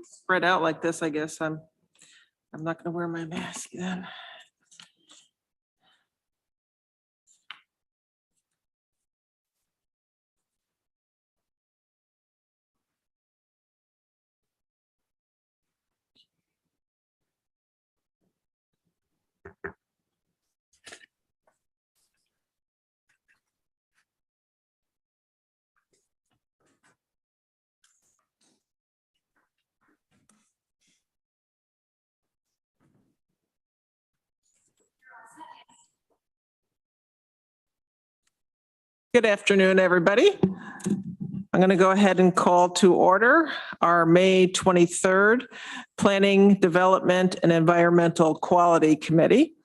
spread out like this, I guess I'm not gonna wear my mask then. Good afternoon, everybody. I'm going to go ahead and call to order our May 23rd Planning, Development, and Environmental Quality Committee.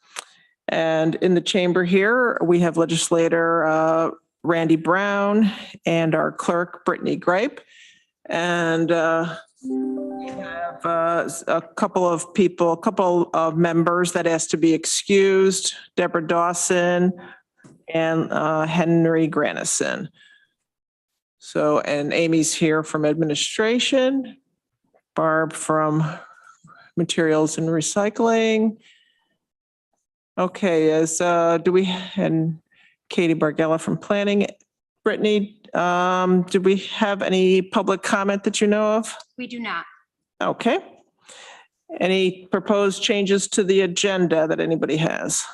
And in the chamber here, we have legislator Randy Brown and our clerk, Brittany Gripe. And we have a couple of members that asked to be excused, Deborah Dawson and Henry Granison. So, and Amy's here from administration, Barb from materials and recycling. Okay, and Katie Bargella from planning. Brittany, do we have any public comment that you know of? We do not. Okay. Any proposed changes to the agenda that anybody has?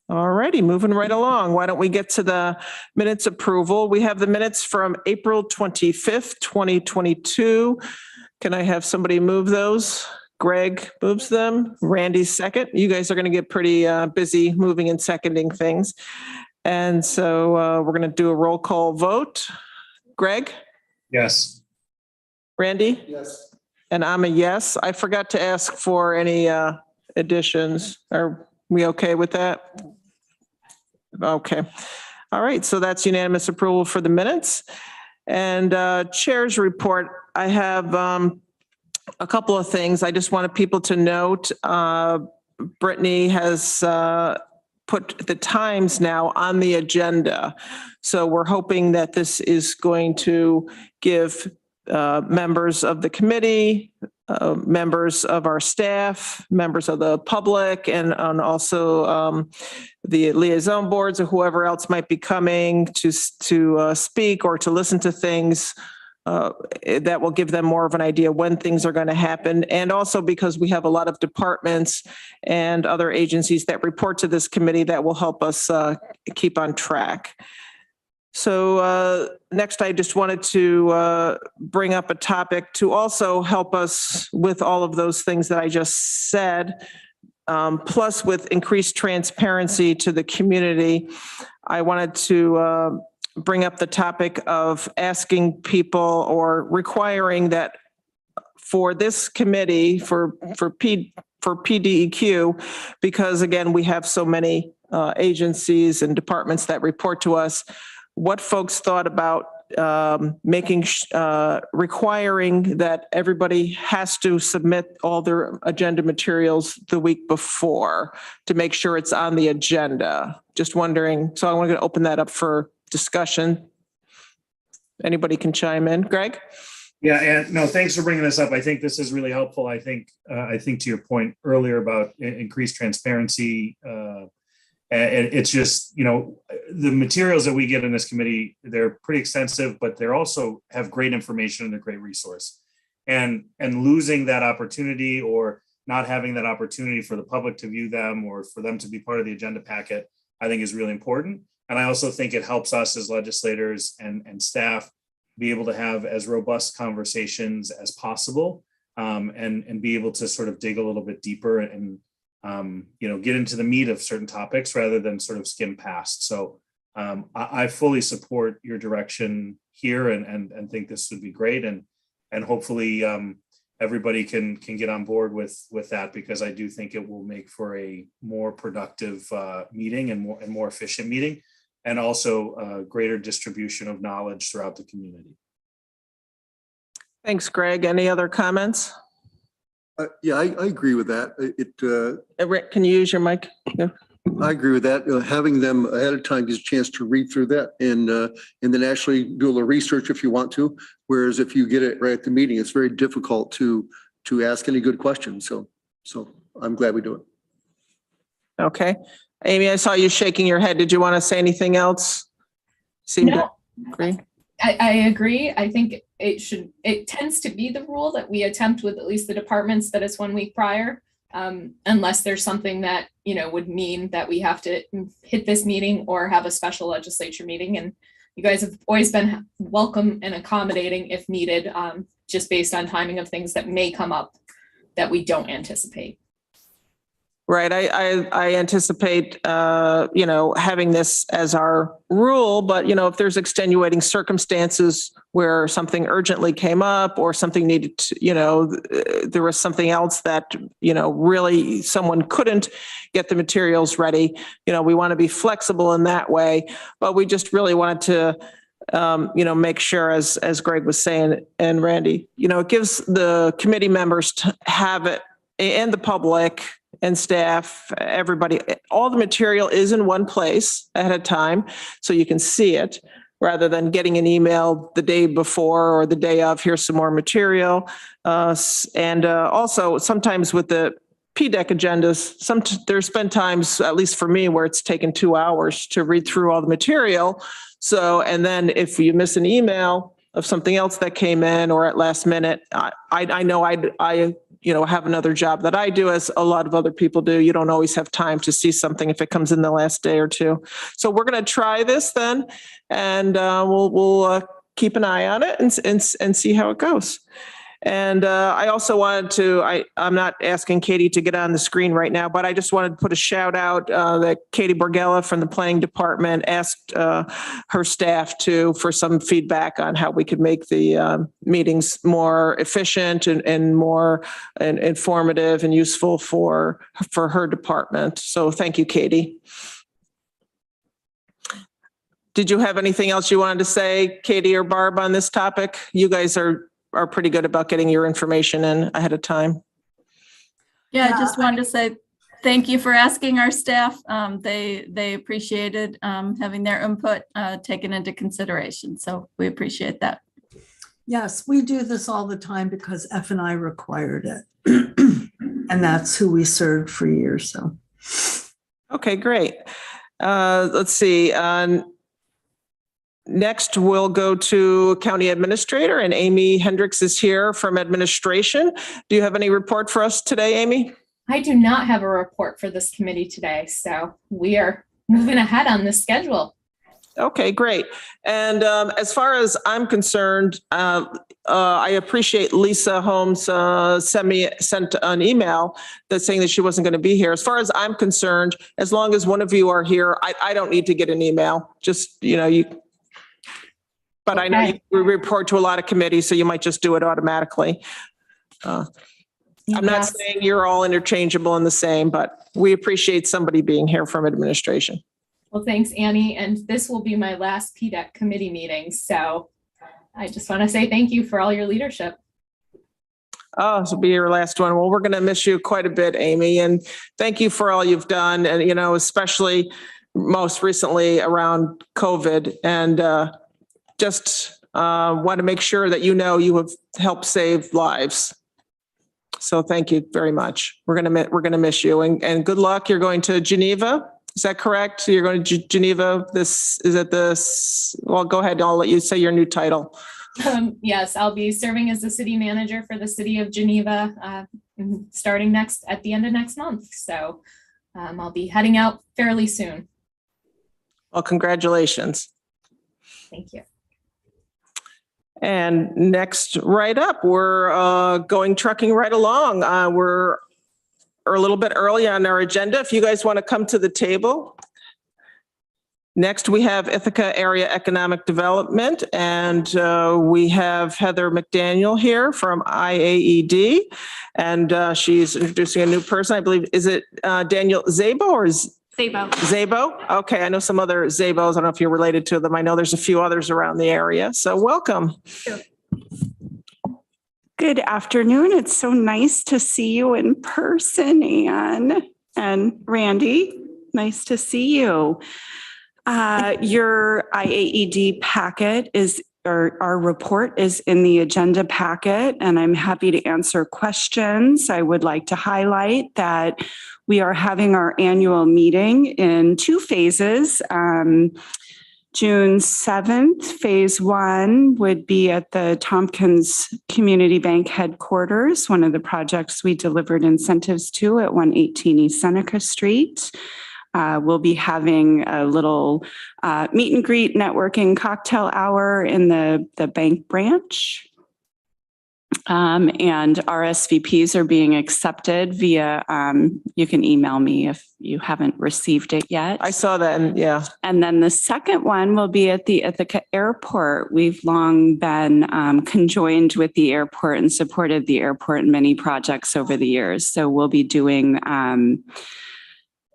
All righty, moving right along. Why don't we get to the minutes approval? We have the minutes from April 25th, 2022. Can I have somebody move those? Greg moves them. Randy second. You guys are going to get pretty busy moving and seconding things. And so we're going to do a roll call vote. Greg? Yes. Randy? Yes. And I'm a yes. I forgot to ask for any additions. Are we okay with that? Okay. All right. So that's unanimous approval for the minutes. And chair's report. I have a couple of things. I just wanted people to note, Brittany has put the times now on the agenda. So we're hoping that this is going to give members of the committee, members of our staff, members of the public, and also the liaison boards or whoever else might be coming to speak or to listen to things, that will give them more of an idea when things are going to happen. And also because we have a lot of departments and other agencies that report to this committee that will help us keep on track. So next, I just wanted to bring up a topic to also help us with all of those things that I just said, plus with increased transparency to the community. I wanted to bring up the topic of asking people or requiring that for this committee, for PDEQ, because again, we have so many agencies and departments that report to us, what folks thought about requiring that everybody has to submit all their agenda materials the week before to make sure it's on the agenda. Just wondering. So I want to open that up for discussion. Anybody can chime in. Greg? Yeah, and no, thanks for bringing this up. I think this is really helpful. I think to your point earlier about increased transparency, and it's just, the materials that we get in this committee, they're pretty extensive, but they're also have great information and a great resource. And losing that opportunity or not having that opportunity for the public to view them or for them to be part of the agenda packet, I think is really important. And I also think it helps us as legislators and staff be able to have as robust conversations as possible, and be able to sort of dig a little bit deeper and get into the meat of certain topics rather than sort of skim past. So I fully support your direction here and think this would be great. And hopefully everybody can get on board with that, because I do think it will make for a more productive meeting and more efficient meeting, and also greater distribution of knowledge throughout the community. Thanks, Greg. Any other comments? Yeah, I agree with that. Rick, can you use your mic? Yeah. I agree with that. Having them ahead of time gives a chance to read through that and then actually do a little research if you want to. Whereas if you get it right at the meeting, it's very difficult to ask any good questions. So I'm glad we do it. Okay. Amy, I saw you shaking your head. Did you want to say anything else? No, agree. I agree. I think it tends to be the rule that we attempt with at least the departments that it's 1 week prior. Unless there's something that, would mean that we have to hit this meeting or have a special legislature meeting. And you guys have always been welcome and accommodating if needed, just based on timing of things that may come up that we don't anticipate. Right. I anticipate, having this as our rule, but, if there's extenuating circumstances where something urgently came up or something needed to, there was something else that, really someone couldn't get the materials ready, we want to be flexible in that way, but we just really wanted to make sure, as Greg was saying, and Randy, it gives the committee members to have it and the public and staff, everybody, all the material is in one place ahead of time, so you can see it rather than getting an email the day before or the day of, here's some more material. And also sometimes with the PDEC agendas, there's been times, at least for me, where it's taken 2 hours to read through all the material. So, and then if you miss an email of something else that came in or at last minute, I know I have another job that I do, as a lot of other people do. You don't always have time to see something if it comes in the last day or two. So we're going to try this then, and we'll keep an eye on it and see how it goes. And I also wanted to, I'm not asking Katie to get on the screen right now, but I just wanted to put a shout out that Katie Borgella from the planning department asked her staff for some feedback on how we could make the meetings more efficient and more informative and useful for her department. So thank you, Katie. Did you have anything else you wanted to say, Katie or Barb, on this topic? You guys are pretty good about getting your information in ahead of time. Yeah, I just wanted to say thank you for asking our staff. They appreciated having their input taken into consideration. So we appreciate that. Yes, we do this all the time because F&I required it. And that's who we served for years. So. Okay, great. Let's see. Next, we'll go to County Administrator, and Amy Hendricks is here from Administration. Do you have any report for us today, Amy? I do not have a report for this committee today, so we are moving ahead on this schedule. Okay, great. And as far as I'm concerned, I appreciate Lisa Holmes sent an email that's saying that she wasn't going to be here. As far as I'm concerned, as long as one of you are here, I don't need to get an email. Just, but I know you report to a lot of committees, so you might just do it automatically. I'm not saying you're all interchangeable and the same, but we appreciate somebody being here from Administration. Well, thanks, Annie. And this will be my last PDEC committee meeting. So I just want to say thank you for all your leadership. Oh, this will be your last one. Well, we're going to miss you quite a bit, Amy. And thank you for all you've done. And, especially most recently around COVID. And just want to make sure that you have helped save lives. So thank you very much. We're going to miss you, and good luck. You're going to Geneva. Is that correct? So you're going to Geneva. Well, go ahead. I'll let you say your new title. Yes, I'll be serving as the city manager for the city of Geneva, starting at the end of next month. So I'll be heading out fairly soon. Well, congratulations. Thank you. And next, right up, we're going trucking right along. We're a little bit early on our agenda. If you guys want to come to the table. Next, we have Ithaca Area Economic Development, and we have Heather McDaniel here from IAED, and she's introducing a new person. I believe, is it Daniel Zabo or Zabo. Zabo? Okay, I know some other Zabos. I don't know if you're related to them. I know there's a few others around the area. So welcome. Sure. Good afternoon. It's so nice to see you in person, Anne and Randy. Nice to see you. Your IAED packet or our report is in the agenda packet, and I'm happy to answer questions. I would like to highlight that we are having our annual meeting in 2 phases. June 7th, phase 1 would be at the Tompkins Community Bank headquarters, one of the projects we delivered incentives to at 118 East Seneca Street. We'll be having a little meet and greet networking cocktail hour in the bank branch. And RSVPs are being accepted via, you can email me if you haven't received it yet. I saw that, and yeah. And then the second one will be at the Ithaca Airport. We've long been conjoined with the airport and supported the airport in many projects over the years. So we'll be doing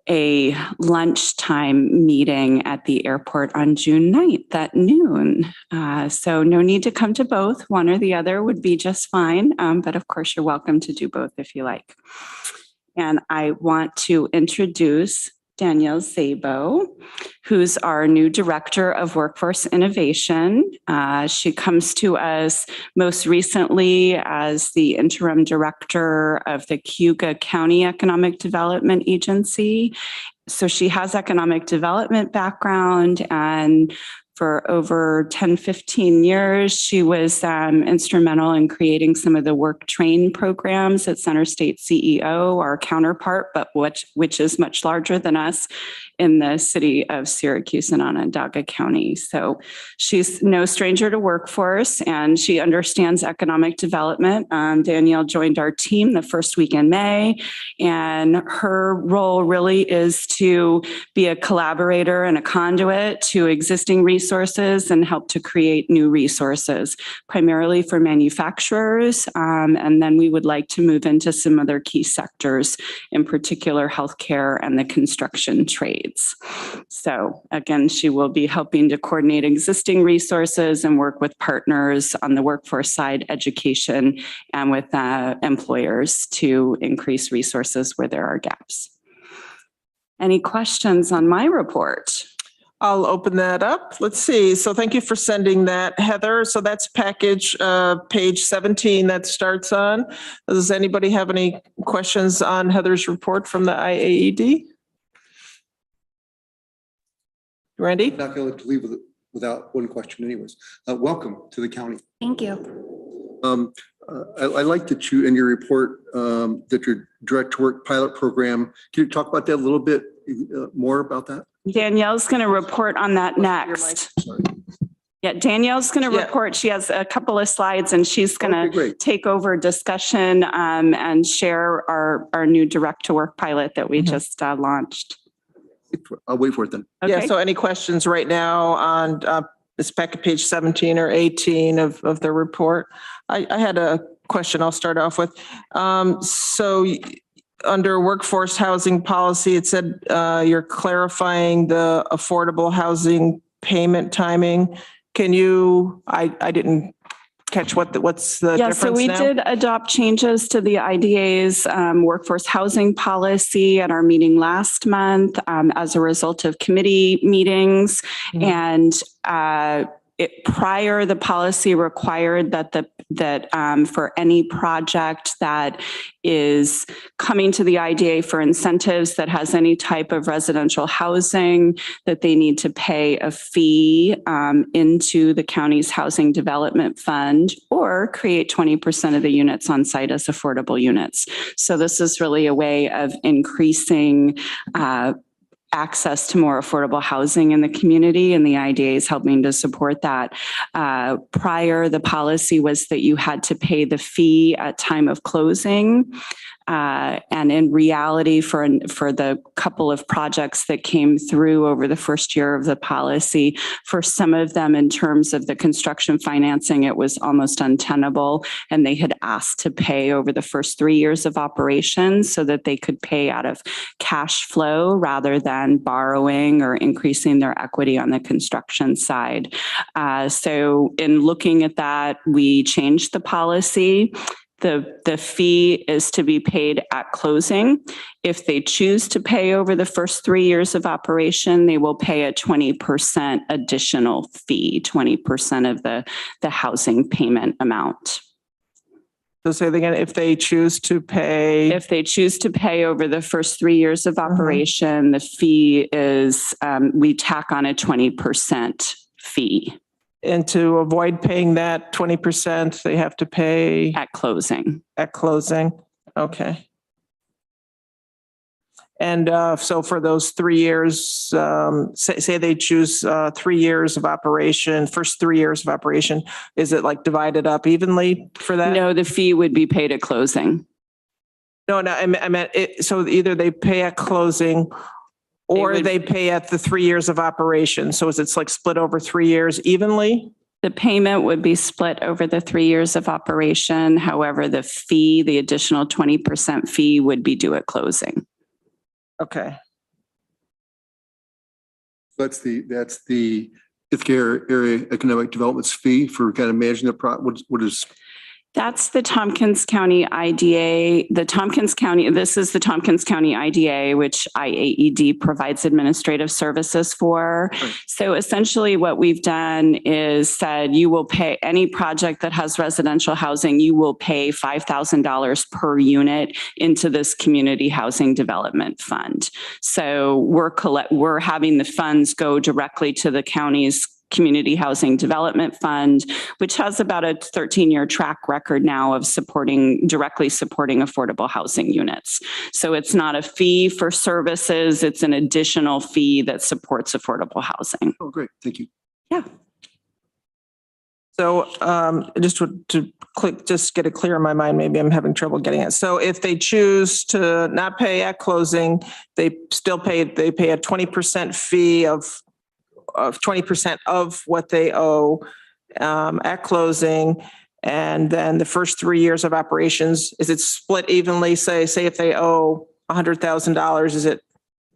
a lunchtime meeting at the airport on June 9th at noon. So no need to come to both. One or the other would be just fine. But of course, you're welcome to do both if you like. And I want to introduce Danielle Szabo, who's our new Director of Workforce Innovation. She comes to us most recently as the Interim Director of the County Economic Development Agency. So she has economic development background, and for over 10, 15 years, she was instrumental in creating some of the work train programs at Center State CEO, our counterpart, but which is much larger than us in the city of Syracuse and Onondaga County. So she's no stranger to workforce, and she understands economic development. Danielle joined our team the first week in May, and her role really is to be a collaborator and a conduit to existing resources and help to create new resources, primarily for manufacturers. And then we would like to move into some other key sectors, in particular healthcare and the construction trades. So again, she will be helping to coordinate existing resources and work with partners on the workforce side, education, and with employers to increase resources where there are gaps. Any questions on my report? I'll open that up. Let's see. So thank you for sending that, Heather. So that's package page 17 that starts on. Does anybody have any questions on Heather's report from the IAED? Randy? I'm not going to leave without one question anyways. Welcome to the county. Thank you. I like that you, in your report, that your direct to work pilot program, can you talk about that a little bit more about that? Danielle's going to report on that next. Yeah, Danielle's going to report. She has a couple of slides, and she's going to take over discussion and share our new direct to work pilot that we just launched. I'll wait for it then. Okay. Yeah, so any questions right now on this packet page 17 or 18 of the report? I had a question I'll start off with. So under workforce housing policy, it said you're clarifying the affordable housing payment timing. Can you, I didn't catch what's the difference so we now? did adopt changes to the IDA's workforce housing policy at our meeting last month as a result of committee meetings. And prior, the policy required that for any project that is coming to the IDA for incentives that has any type of residential housing, that they need to pay a fee into the county's housing development fund or create 20% of the units on site as affordable units. So this is really a way of increasing access to more affordable housing in the community, and the IDA is helping to support that. Prior, the policy was that you had to pay the fee at time of closing. And in reality, for the couple of projects that came through over the first year of the policy, for some of them in terms of the construction financing, it was almost untenable. And they had asked to pay over the first 3 years of operation so that they could pay out of cash flow rather than borrowing or increasing their equity on the construction side. So in looking at that, we changed the policy. The fee is to be paid at closing. If they choose to pay over the first 3 years of operation, they will pay a 20% additional fee, 20% of the housing payment amount. So say that again, if they choose to pay. If they choose to pay over the first 3 years of operation, the fee is, we tack on a 20% fee. And to avoid paying that 20%, they have to pay At closing. at closing. Okay. And so for those 3 years, say they choose 3 years of operation, first 3 years of operation, is it like divided up evenly for that? No, the fee would be paid at closing. No, I meant it, so either they pay at closing or would- they pay at the 3 years of operation. So is it like split over 3 years evenly? The payment would be split over the 3 years of operation. However, the fee, the additional 20% fee would be due at closing. Okay. That's the Ithaca Area Economic Development's fee for kind of managing the what is? That's the Tompkins County IDA. This is the Tompkins County IDA, which IAED provides administrative services for. Right. So essentially what we've done is said you will pay any project that has residential housing, you will pay $5,000 per unit into this community housing development fund. So we're having the funds go directly to the county's Community Housing Development Fund, which has about a 13-year track record now of directly supporting affordable housing units. So it's not a fee for services, it's an additional fee that supports affordable housing. Oh, great. Thank you. Yeah. So just just get it clear in my mind, maybe I'm having trouble getting it. So if they choose to not pay at closing, they pay a 20% fee of 20% of what they owe at closing. And then the first 3 years of operations, is it split evenly? Say if they owe $100,000, is it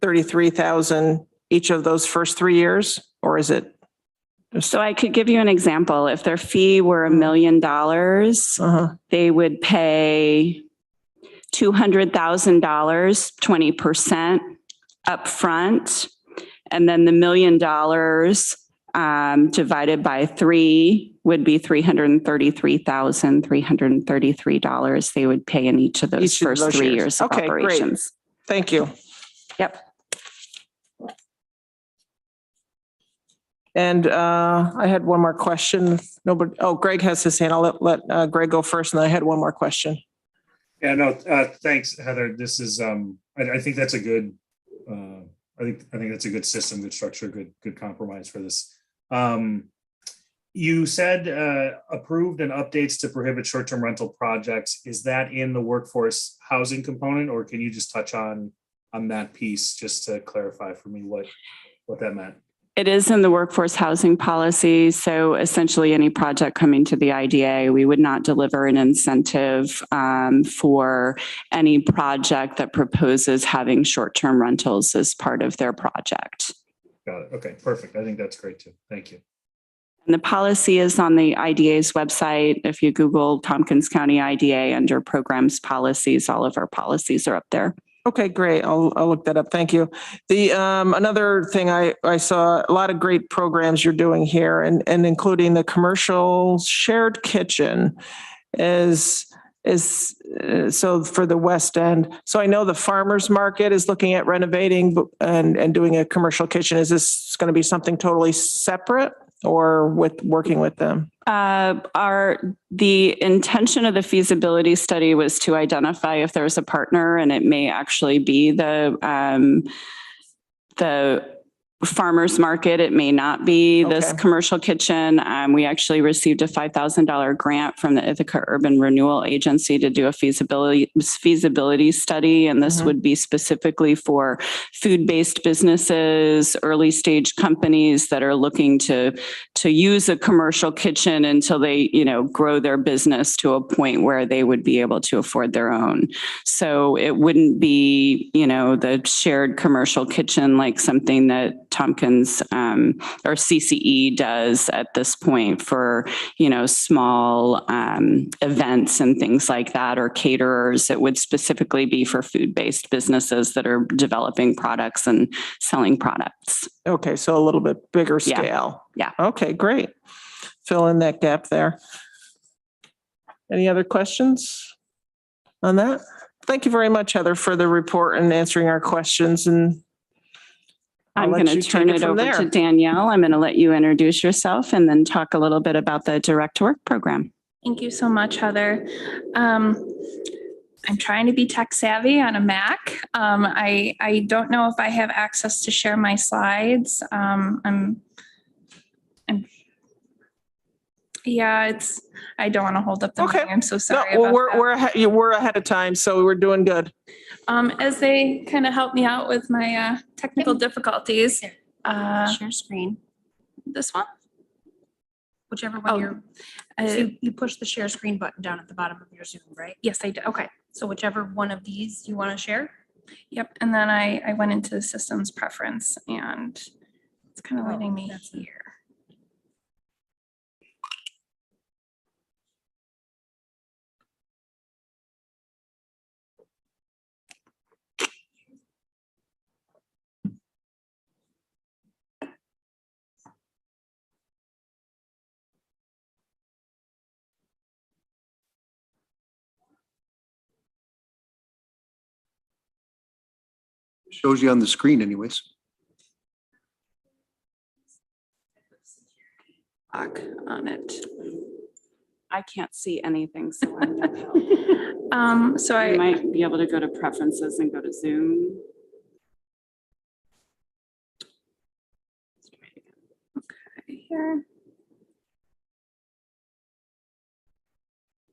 $33,000 each of those first 3 years? Or is it? So I could give you an example. If their fee were $1 million, they would pay $200,000, 20% upfront. And then the $1 million divided by 3 would be $333,333 they would pay in each of those first 3 years of operations. Great. Thank you. Yep. And I had one more question. Greg has his hand. I'll let Greg go first, and then I had one more question. Yeah, no, thanks, Heather. This is, I think that's a good, I think that's a good system, good structure, good compromise for this. You said approved and updates to prohibit short-term rental projects. Is that in the workforce housing component, or can you just touch on that piece just to clarify for me what that meant? It is in the workforce housing policy. So essentially any project coming to the IDA, we would not deliver an incentive for any project that proposes having short-term rentals as part of their project. Got it. Okay, perfect. I think that's great too. Thank you. And the policy is on the IDA's website. If you Google Tompkins County IDA under programs policies, all of our policies are up there. Okay, great. I'll look that up. Thank you. The another thing I saw a lot of great programs you're doing here, and including the commercial shared kitchen is so for the West End. So I know the farmers market is looking at renovating and doing a commercial kitchen. Is this going to be something totally separate, or with working with them? The intention of the feasibility study was to identify if there's a partner, and it may actually be the farmers market. It may not be this commercial kitchen. We actually received a $5,000 grant from the Ithaca Urban Renewal Agency to do a feasibility study. And this would be specifically for food-based businesses, early stage companies that are looking to use a commercial kitchen until they, grow their business to a point where they would be able to afford their own. So it wouldn't be, the shared commercial kitchen like something that Tompkins or CCE does at this point for, small events and things like that, or caterers. It would specifically be for food-based businesses that are developing products and selling products. Okay, so a little bit bigger Yeah. scale. Yeah. Okay, great. Fill in that gap there. Any other questions on that? Thank you very much, Heather, for the report and answering our questions. And I'm going to turn it over to Danielle. I'm going to let you introduce yourself and then talk a little bit about the direct work program. Thank you so much, Heather. I'm trying to be tech savvy on a Mac. I don't know if I have access to share my slides. I don't want to hold up the Okay. meeting. I'm so sorry. No, well, about that. we're ahead of time, so we're doing good. As they kind of help me out with my technical difficulties. Share screen, This one? whichever one Oh, you're, so you push the share screen button down at the bottom of your Zoom, right? yes, I did. Okay, so whichever one of these you want to share. Yep. And then I went into the systems preference and it's kind of Oh, letting me that's here. Shows you on the screen anyways. Lock on it. I can't see anything, so I'm going to help. So You I, might be able to go to preferences and go to Zoom. Let's try it again. here.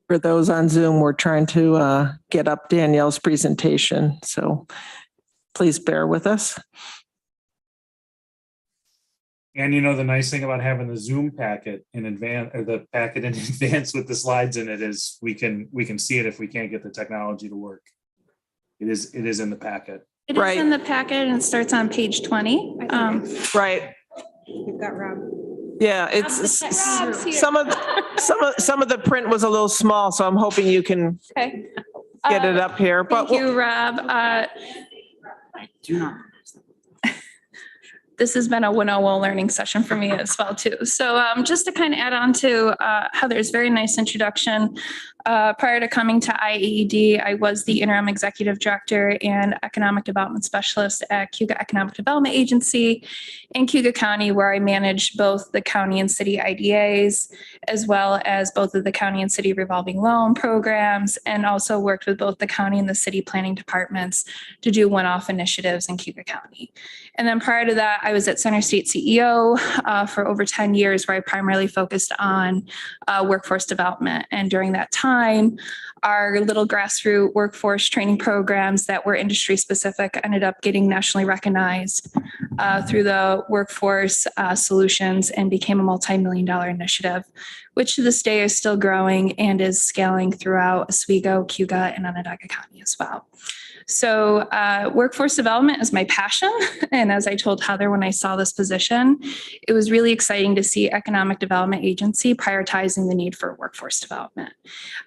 For those on Zoom, we're trying to get up Danielle's presentation, so please bear with us. And the nice thing about having the Zoom packet in advance, or the packet in advance with the slides in it, is we can see it if we can't get the technology to work. It is in the packet. It Right. is in the packet and it starts on page 20. Right, We've got Rob. yeah, Rob's here. some of the print was a little small, so I'm hoping you can Okay. get it up here, but Thank you, Rob. I do not. This has been a 101 learning session for me as well too. So just to kind of add on to Heather's very nice introduction, prior to coming to IAED, I was the interim executive director and economic development specialist at Cuga Economic Development Agency in Cuga County, where I managed both the county and city IDAs, as well as both of the county and city revolving loan programs, and also worked with both the county and the city planning departments to do one-off initiatives in Cuga County. And then prior to that, I was at Center State CEO for over 10 years, where I primarily focused on workforce development. And during that time, our little grassroots workforce training programs that were industry specific ended up getting nationally recognized through the workforce solutions and became a multi-million-dollar initiative, which to this day is still growing and is scaling throughout Oswego, Cuga, and Onondaga County as well. So workforce development is my passion. And as I told Heather when I saw this position, it was really exciting to see Economic Development Agency prioritizing the need for workforce development.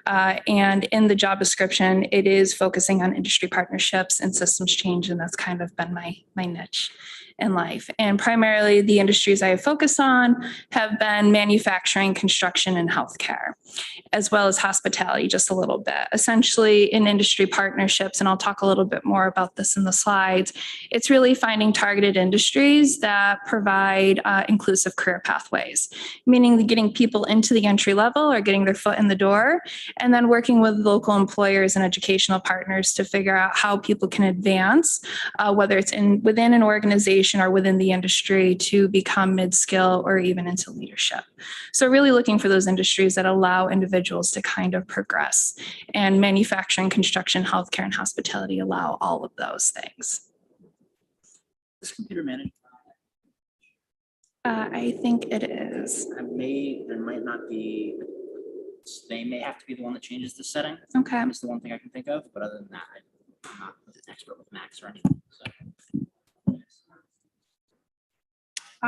And in the job description, it is focusing on industry partnerships and systems change. And that's kind of been my niche in life. And primarily the industries I have focused on have been manufacturing, construction, and healthcare, as well as hospitality just a little bit. Essentially in industry partnerships, and I'll talk a little bit more about this in the slides, it's really finding targeted industries that provide inclusive career pathways, meaning getting people into the entry level or getting their foot in the door, and then working with local employers and educational partners to figure out how people can advance, whether it's within an organization or within the industry, to become mid-skill or even into leadership. So really looking for those industries that allow individuals to kind of progress, and manufacturing, construction, healthcare, and hospitality allow all of those things. This computer managed. I think it is. There might not be, they may have to be the one that changes the setting. Okay. That's the one thing I can think of, but other than that, I'm not an expert with Macs or anything, so.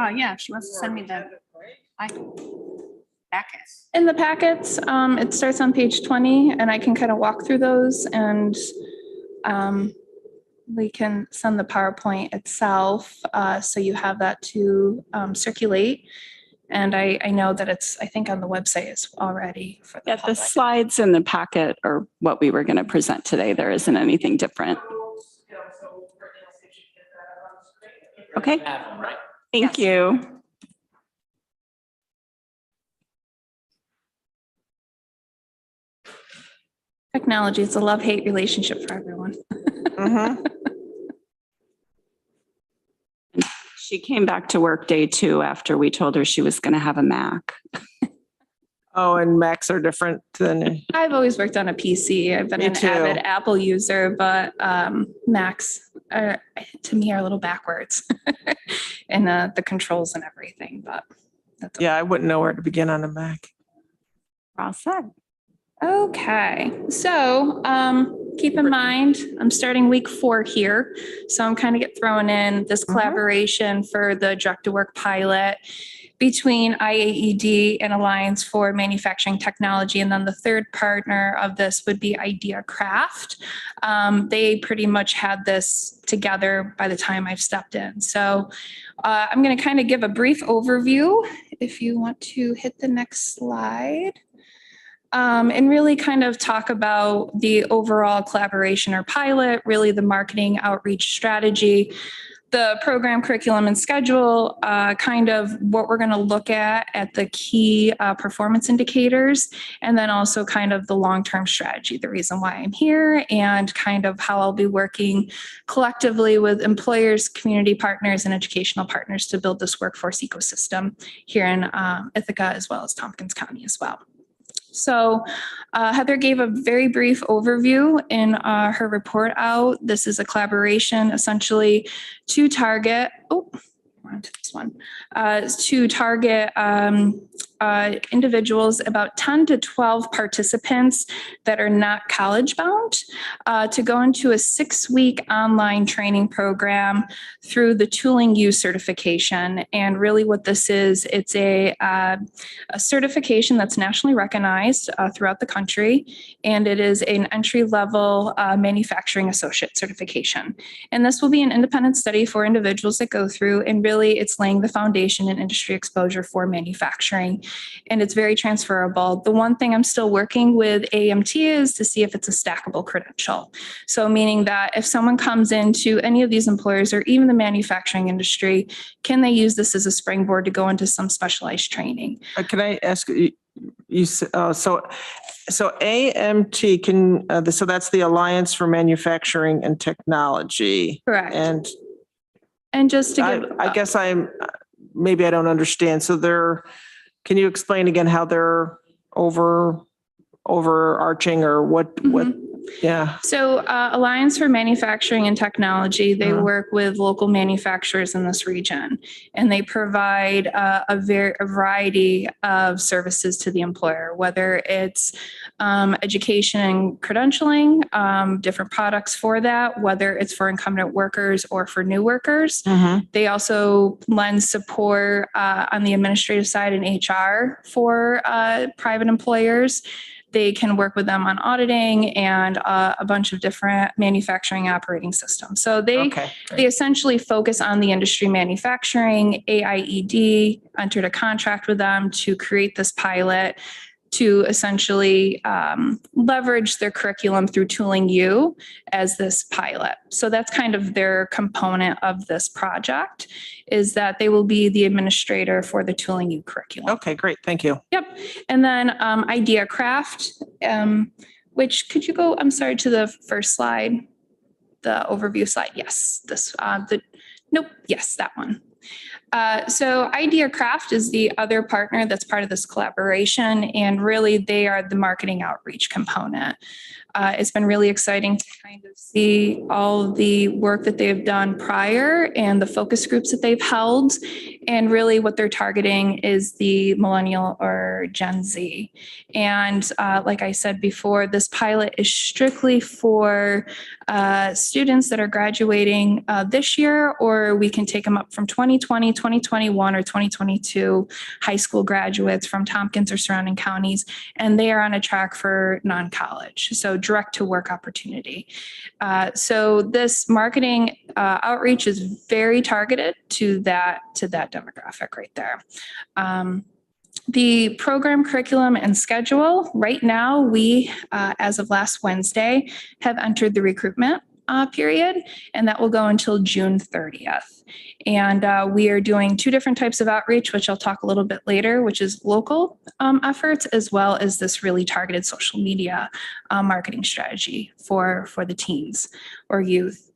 Yeah, she wants to send me the packet. In the packets, it starts on page 20 and I can kind of walk through those and we can send the PowerPoint itself. So you have that to circulate. And I know that it's, I think on the website is already for the Yeah, the public. slides in the packet are what we were going to present today. There isn't anything different. Okay, Have them, right? thank you. Technology, it's a love-hate relationship for everyone. Mhm. She came back to work day 2 after we told her she was going to have a Mac. Oh, and Macs are different than, I've always worked on a PC. I've been Me an too. avid Apple user, but Macs are, to me, are a little backwards in the controls and everything, but that's yeah, I wouldn't know where to begin on a Mac. We're all set. okay. So keep in mind, I'm starting week 4 here. So I'm kind of get thrown in this collaboration for the direct to work pilot between IAED and Alliance for Manufacturing Technology. And then the third partner of this would be Ideacraft. They pretty much had this together by the time I've stepped in. So I'm going to kind of give a brief overview if you want to hit the next slide. And really kind of talk about the overall collaboration or pilot, really the marketing outreach strategy, the program curriculum and schedule, kind of what we're going to look at the key performance indicators, and then also kind of the long-term strategy, the reason why I'm here, and kind of how I'll be working collectively with employers, community partners, and educational partners to build this workforce ecosystem here in Ithaca as well as Tompkins County as well. So Heather gave a very brief overview in her report out. This is a collaboration essentially to target, we're on to this one, to target individuals, about 10 to 12 participants that are not college bound, to go into a 6-week online training program through the Tooling U certification. And really what this is, it's a certification that's nationally recognized throughout the country. And it is an entry-level manufacturing associate certification. And this will be an independent study for individuals that go through, and really it's laying the foundation and industry exposure for manufacturing. And it's very transferable. The one thing I'm still working with AMT is to see if it's a stackable credential. So meaning that if someone comes into any of these employers or even the manufacturing industry, can they use this as a springboard to go into some specialized training? Can I ask you, so AMT can, so that's the Alliance for Manufacturing and Technology. Correct. And just to give, I guess maybe I don't understand. So can you explain again how they're overarching or what, yeah. So Alliance for Manufacturing and Technology, they work with local manufacturers in this region, and they provide a variety of services to the employer, whether it's education and credentialing, different products for that, whether it's for incumbent workers or for new workers. They also lend support on the administrative side and HR for private employers. They can work with them on auditing and a bunch of different manufacturing operating systems. So they essentially focus on the industry manufacturing. AIED entered a contract with them to create this pilot to essentially leverage their curriculum through Tooling U as this pilot. So that's kind of their component of this project, is that they will be the administrator for the Tooling U curriculum. Okay, great. Thank you. Yep. And then Ideacraft, which could you go, I'm sorry, to the first slide, the overview slide. Yes, this, yes, that one. So Ideacraft is the other partner that's part of this collaboration, and really they are the marketing outreach component. It's been really exciting to kind of see all the work that they've done prior and the focus groups that they've held. And really what they're targeting is the millennial or Gen Z. And like I said before, this pilot is strictly for students that are graduating this year, or we can take them up from 2020, 2021 or 2022 high school graduates from Tompkins or surrounding counties, and they are on a track for non-college, so direct to work opportunity. So this marketing outreach is very targeted to that demographic right there. The program curriculum and schedule, right now, we, as of last Wednesday, have entered the recruitment period, and that will go until June 30th. And we are doing two different types of outreach, which I'll talk a little bit later, which is local efforts, as well as this really targeted social media marketing strategy for the teens or youth.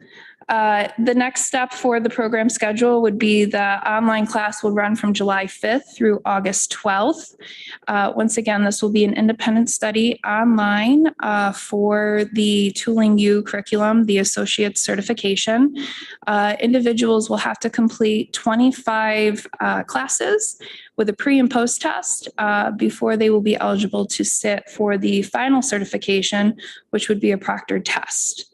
The next step for the program schedule would be the online class will run from July 5th through August 12th. Once again, this will be an independent study online for the Tooling U curriculum, the associate certification. Individuals will have to complete 25 classes with a pre and post test before they will be eligible to sit for the final certification, which would be a proctored test.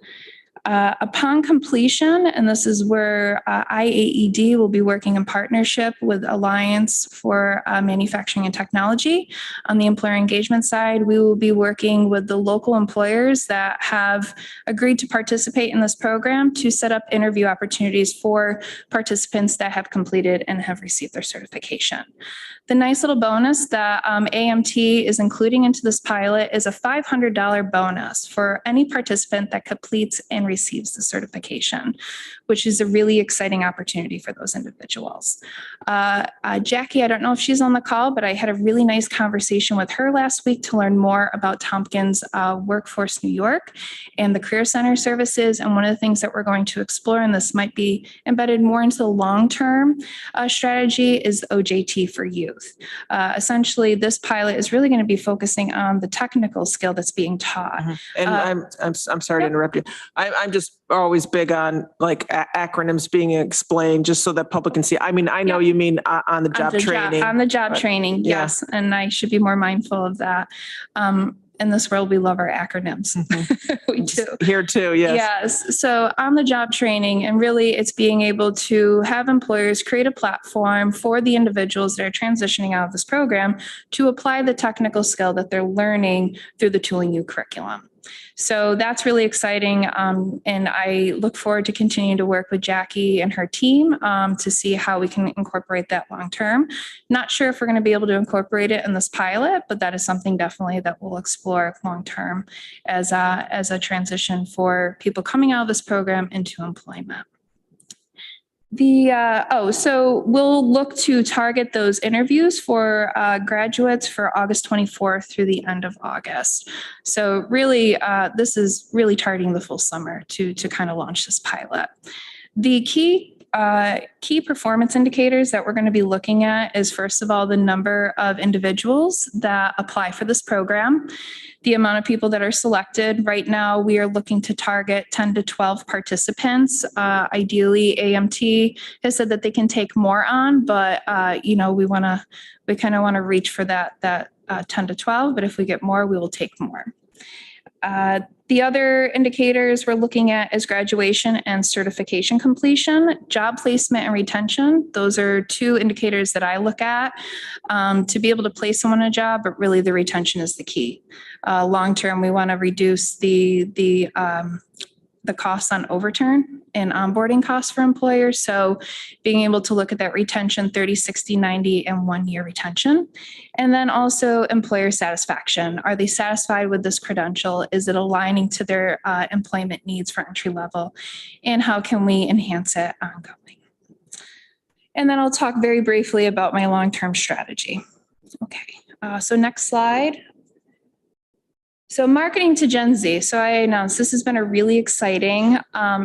Upon completion, and this is where IAED will be working in partnership with Alliance for Manufacturing and Technology. On the employer engagement side, we will be working with the local employers that have agreed to participate in this program to set up interview opportunities for participants that have completed and have received their certification. The nice little bonus that AMT is including into this pilot is a $500 bonus for any participant that completes and receives the certification, which is a really exciting opportunity for those individuals. Jackie, I don't know if she's on the call, but I had a really nice conversation with her last week to learn more about Tompkins Workforce New York and the Career Center services. And one of the things that we're going to explore, and this might be embedded more into the long-term strategy, is OJT for youth. Essentially, this pilot is really going to be focusing on the technical skill that's being taught. And I'm sorry to interrupt you. I'm just always big on like acronyms being explained just so that public can see. I mean, I know you mean on the job training. On the job training, yeah. yes. And I should be more mindful of that. In this world, we love our acronyms. Mm-hmm. We do. Here too, yes. Yes. So on the job training, and really it's being able to have employers create a platform for the individuals that are transitioning out of this program to apply the technical skill that they're learning through the Tooling U curriculum. So that's really exciting. And I look forward to continuing to work with Jackie and her team to see how we can incorporate that long term. Not sure if we're going to be able to incorporate it in this pilot, but that is something definitely that we'll explore long term as a transition for people coming out of this program into employment. So we'll look to target those interviews for graduates for August 24th through the end of August. So really, this is really targeting the full summer to kind of launch this pilot. The key performance indicators that we're going to be looking at is, first of all, the number of individuals that apply for this program, the amount of people that are selected. Right now, we are looking to target 10 to 12 participants. Ideally, AMT has said that they can take more on, but we kind of want to reach for that 10 to 12. But if we get more, we will take more. The other indicators we're looking at is graduation and certification completion, job placement and retention. Those are two indicators that I look at to be able to place someone in a job, but really the retention is the key. Long term, we want to reduce the costs on overturn and onboarding costs for employers. So being able to look at that retention, 30, 60, 90, and 1 year retention. And then also employer satisfaction. Are they satisfied with this credential? Is it aligning to their employment needs for entry level? And how can we enhance it ongoing? And then I'll talk very briefly about my long-term strategy. Okay, so next slide. So marketing to Gen Z. So I announced this has been a really exciting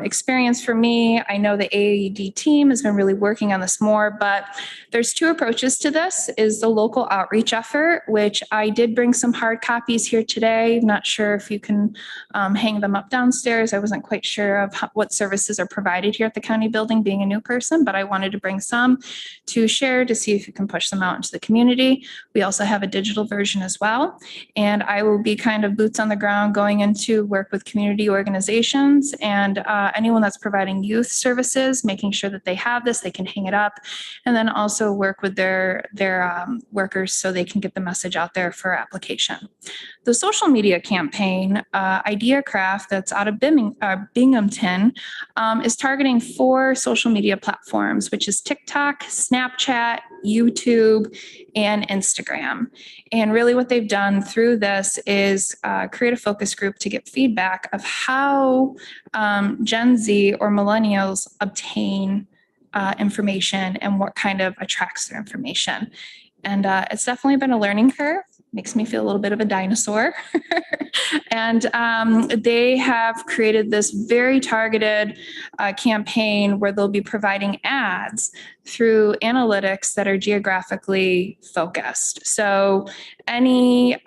experience for me. I know the AAED team has been really working on this more, but there's two approaches to this. Is the local outreach effort, which I did bring some hard copies here today. Not sure if you can hang them up downstairs. I wasn't quite sure of what services are provided here at the county building, being a new person, but I wanted to bring some to share to see if you can push them out into the community. We also have a digital version as well. And I will be kind of of boots on the ground, going into work with community organizations and anyone that's providing youth services, making sure that they have this, they can hang it up, and then also work with their workers so they can get the message out there for application. The social media campaign, Ideacraft, that's out of Binghamton, is targeting 4 social media platforms, which is TikTok, Snapchat, YouTube, and Instagram. And really what they've done through this is create a focus group to get feedback of how Gen Z or millennials obtain information and what kind of attracts their information. And it's definitely been a learning curve. Makes me feel a little bit of a dinosaur. And they have created this very targeted campaign where they'll be providing ads through analytics that are geographically focused. So any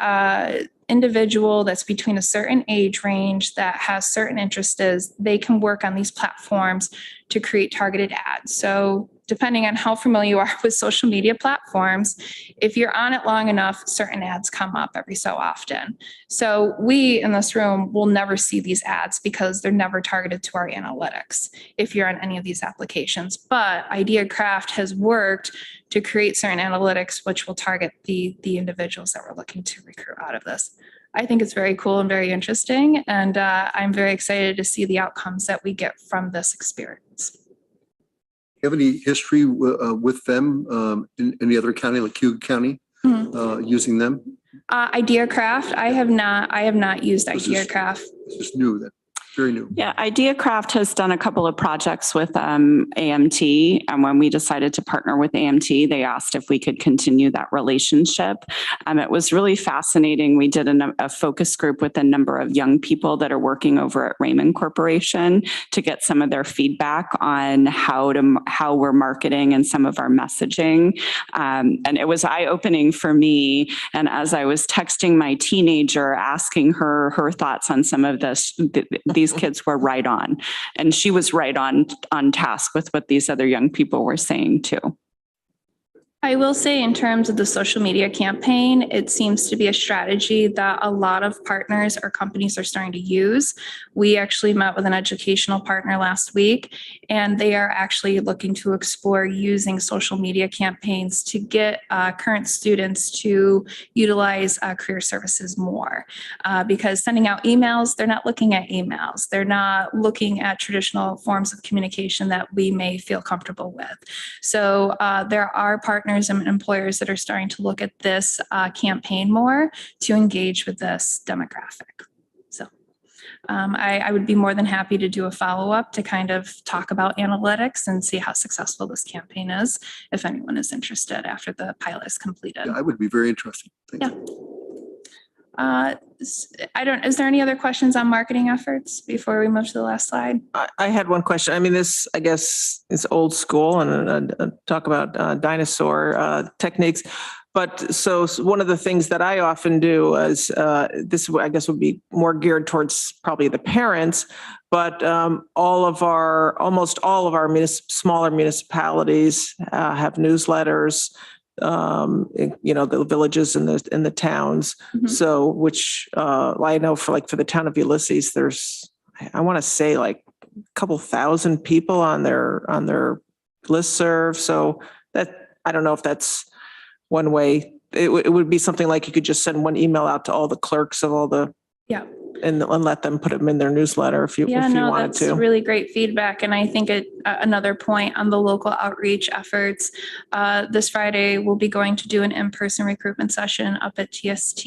individual that's between a certain age range that has certain interests, they can work on these platforms to create targeted ads. So depending on how familiar you are with social media platforms, if you're on it long enough, certain ads come up every so often. So we in this room will never see these ads because they're never targeted to our analytics if you're on any of these applications. But Ideacraft has worked to create certain analytics which will target the individuals that we're looking to recruit out of this. I think it's very cool and very interesting, and I'm very excited to see the outcomes that we get from this experience. You have any history with them in any other county, like Cook County, using them? Ideacraft, I have not used Ideacraft. This is new then. Very new. Yeah, Ideacraft has done a couple of projects with AMT. And when we decided to partner with AMT, they asked if we could continue that relationship. It was really fascinating. We did a focus group with a number of young people that are working over at Raymond Corporation to get some of their feedback on how we're marketing and some of our messaging. And it was eye-opening for me. And as I was texting my teenager, asking her thoughts on some of this, these kids were right on, and she was right on task with what these other young people were saying too. I will say in terms of the social media campaign, it seems to be a strategy that a lot of partners or companies are starting to use. We actually met with an educational partner last week, and they are actually looking to explore using social media campaigns to get current students to utilize career services more. Because sending out emails, they're not looking at emails. They're not looking at traditional forms of communication that we may feel comfortable with. So there are partners and employers that are starting to look at this campaign more to engage with this demographic. So I would be more than happy to do a follow-up to kind of talk about analytics and see how successful this campaign is, if anyone is interested after the pilot is completed. Yeah, I would be very interested. Thank you. Is there any other questions on marketing efforts before we move to the last slide? I had one question. I mean, this, I guess, is old school and talk about dinosaur techniques. But so one of the things that I often do is this, I guess, would be more geared towards probably the parents, but almost all of our smaller municipalities have newsletters. The villages and the towns. Mm-hmm. So, which I know for the town of Ulysses, there's, I want to say like a couple thousand people on their listserv. So that, I don't know if that's one way. It would be something like you could just send one email out to all the clerks of all the, and let them put them in their newsletter if you wanted to. That's really great feedback. And I think another point on the local outreach efforts, this Friday, we'll be going to do an in-person recruitment session up at TST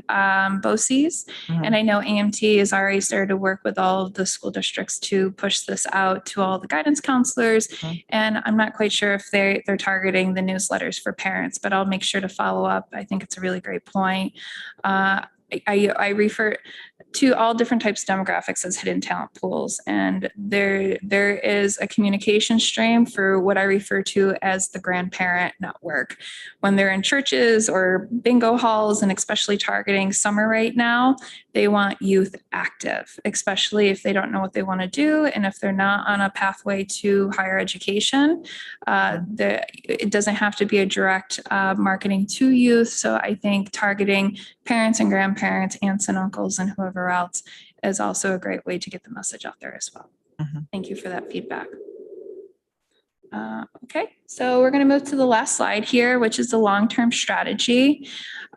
BOCES. Mm-hmm. And I know AMT has already started to work with all of the school districts to push this out to all the guidance counselors. Mm-hmm. And I'm not quite sure if they're targeting the newsletters for parents, but I'll make sure to follow up. I think it's a really great point. to all different types of demographics as hidden talent pools. And there is a communication stream for what I refer to as the grandparent network. When they're in churches or bingo halls, and especially targeting summer right now, they want youth active, especially if they don't know what they want to do. And if they're not on a pathway to higher education, it doesn't have to be a direct marketing to youth. So I think targeting parents and grandparents, aunts and uncles, and whoever else is also a great way to get the message out there as well. Thank you for that feedback. Okay, so we're going to move to the last slide here, which is the long-term strategy.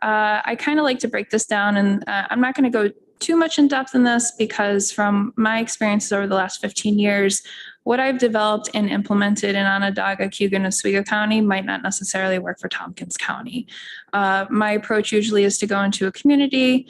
I kind of like to break this down, and I'm not going to go too much in depth in this because from my experiences over the last 15 years, what I've developed and implemented in Onondaga, Cayuga, and Oswego County might not necessarily work for Tompkins County. My approach usually is to go into a community,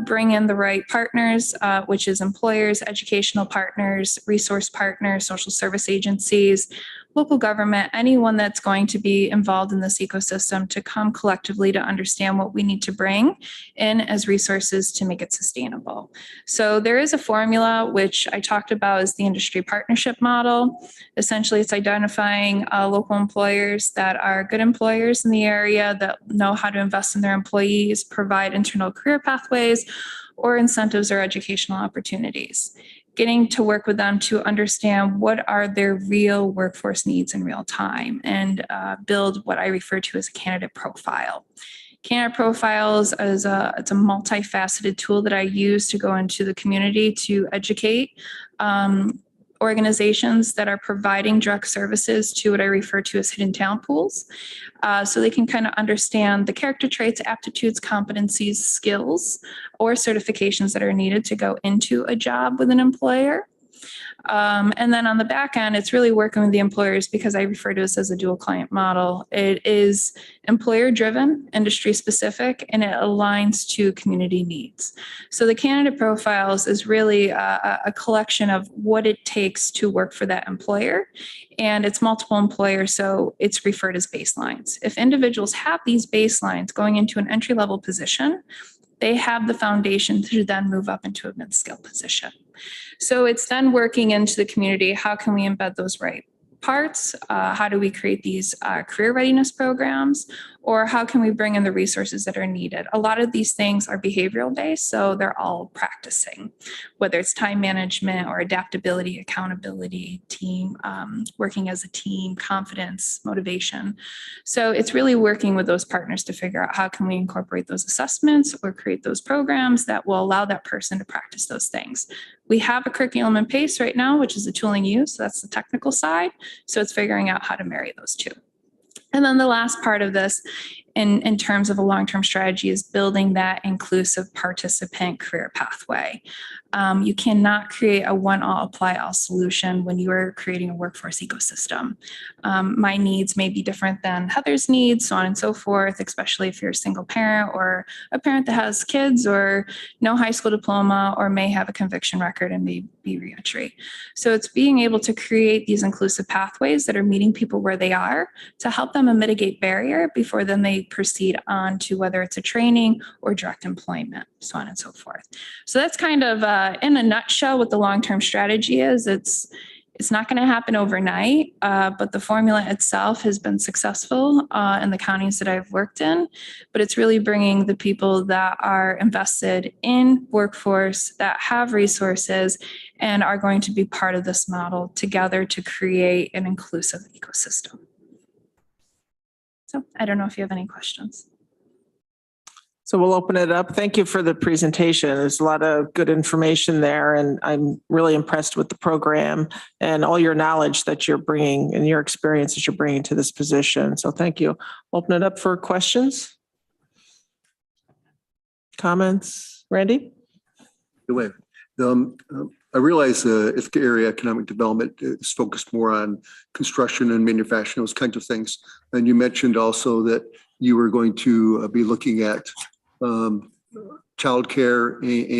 bring in the right partners, which is employers, educational partners, resource partners, social service agencies, local government, anyone that's going to be involved in this ecosystem to come collectively to understand what we need to bring in as resources to make it sustainable. So there is a formula, which I talked about as the industry partnership model. Essentially, it's identifying local employers that are good employers in the area that know how to invest in their employees, provide internal career pathways, or incentives or educational opportunities. Getting to work with them to understand what are their real workforce needs in real time and build what I refer to as a candidate profile. Candidate profiles it's a multifaceted tool that I use to go into the community to educate organizations that are providing direct services to what I refer to as hidden talent pools. So they can kind of understand the character traits, aptitudes, competencies, skills, or certifications that are needed to go into a job with an employer. And then on the back end, it's really working with the employers because I refer to this as a dual client model. It is employer driven, industry specific, and it aligns to community needs. So the candidate profiles is really a collection of what it takes to work for that employer. And it's multiple employers, so it's referred as baselines. If individuals have these baselines going into an entry level position, they have the foundation to then move up into a mid-skill position. So it's then working into the community. How can we embed those right parts? How do we create these career readiness programs? Or how can we bring in the resources that are needed? A lot of these things are behavioral based, so they're all practicing, whether it's time management or adaptability, accountability, team, working as a team, confidence, motivation. So it's really working with those partners to figure out how can we incorporate those assessments or create those programs that will allow that person to practice those things. We have a curriculum in place right now, which is the tooling used. So that's the technical side. So it's figuring out how to marry those two. And then the last part of this in terms of a long-term strategy is building that inclusive participant career pathway. You cannot create a one-all-apply-all solution when you are creating a workforce ecosystem. My needs may be different than Heather's needs, so on and so forth, especially if you're a single parent or a parent that has kids or no high school diploma or may have a conviction record and may be reentry. So it's being able to create these inclusive pathways that are meeting people where they are to help them mitigate barrier before then they proceed on to whether it's a training or direct employment, so on and so forth. So that's kind of in a nutshell what the long-term strategy is. It's not going to happen overnight, but the formula itself has been successful in the counties that I've worked in. But it's really bringing the people that are invested in workforce, that have resources, and are going to be part of this model together to create an inclusive ecosystem. So I don't know if you have any questions. So we'll open it up. Thank you for the presentation. There's a lot of good information there, and I'm really impressed with the program and all your knowledge that you're bringing and your experience that you're bringing to this position. So thank you. Open it up for questions, comments. Randy? Go ahead. I realize Ithaca area economic development is focused more on construction and manufacturing, those kinds of things. And you mentioned also that you were going to be looking at childcare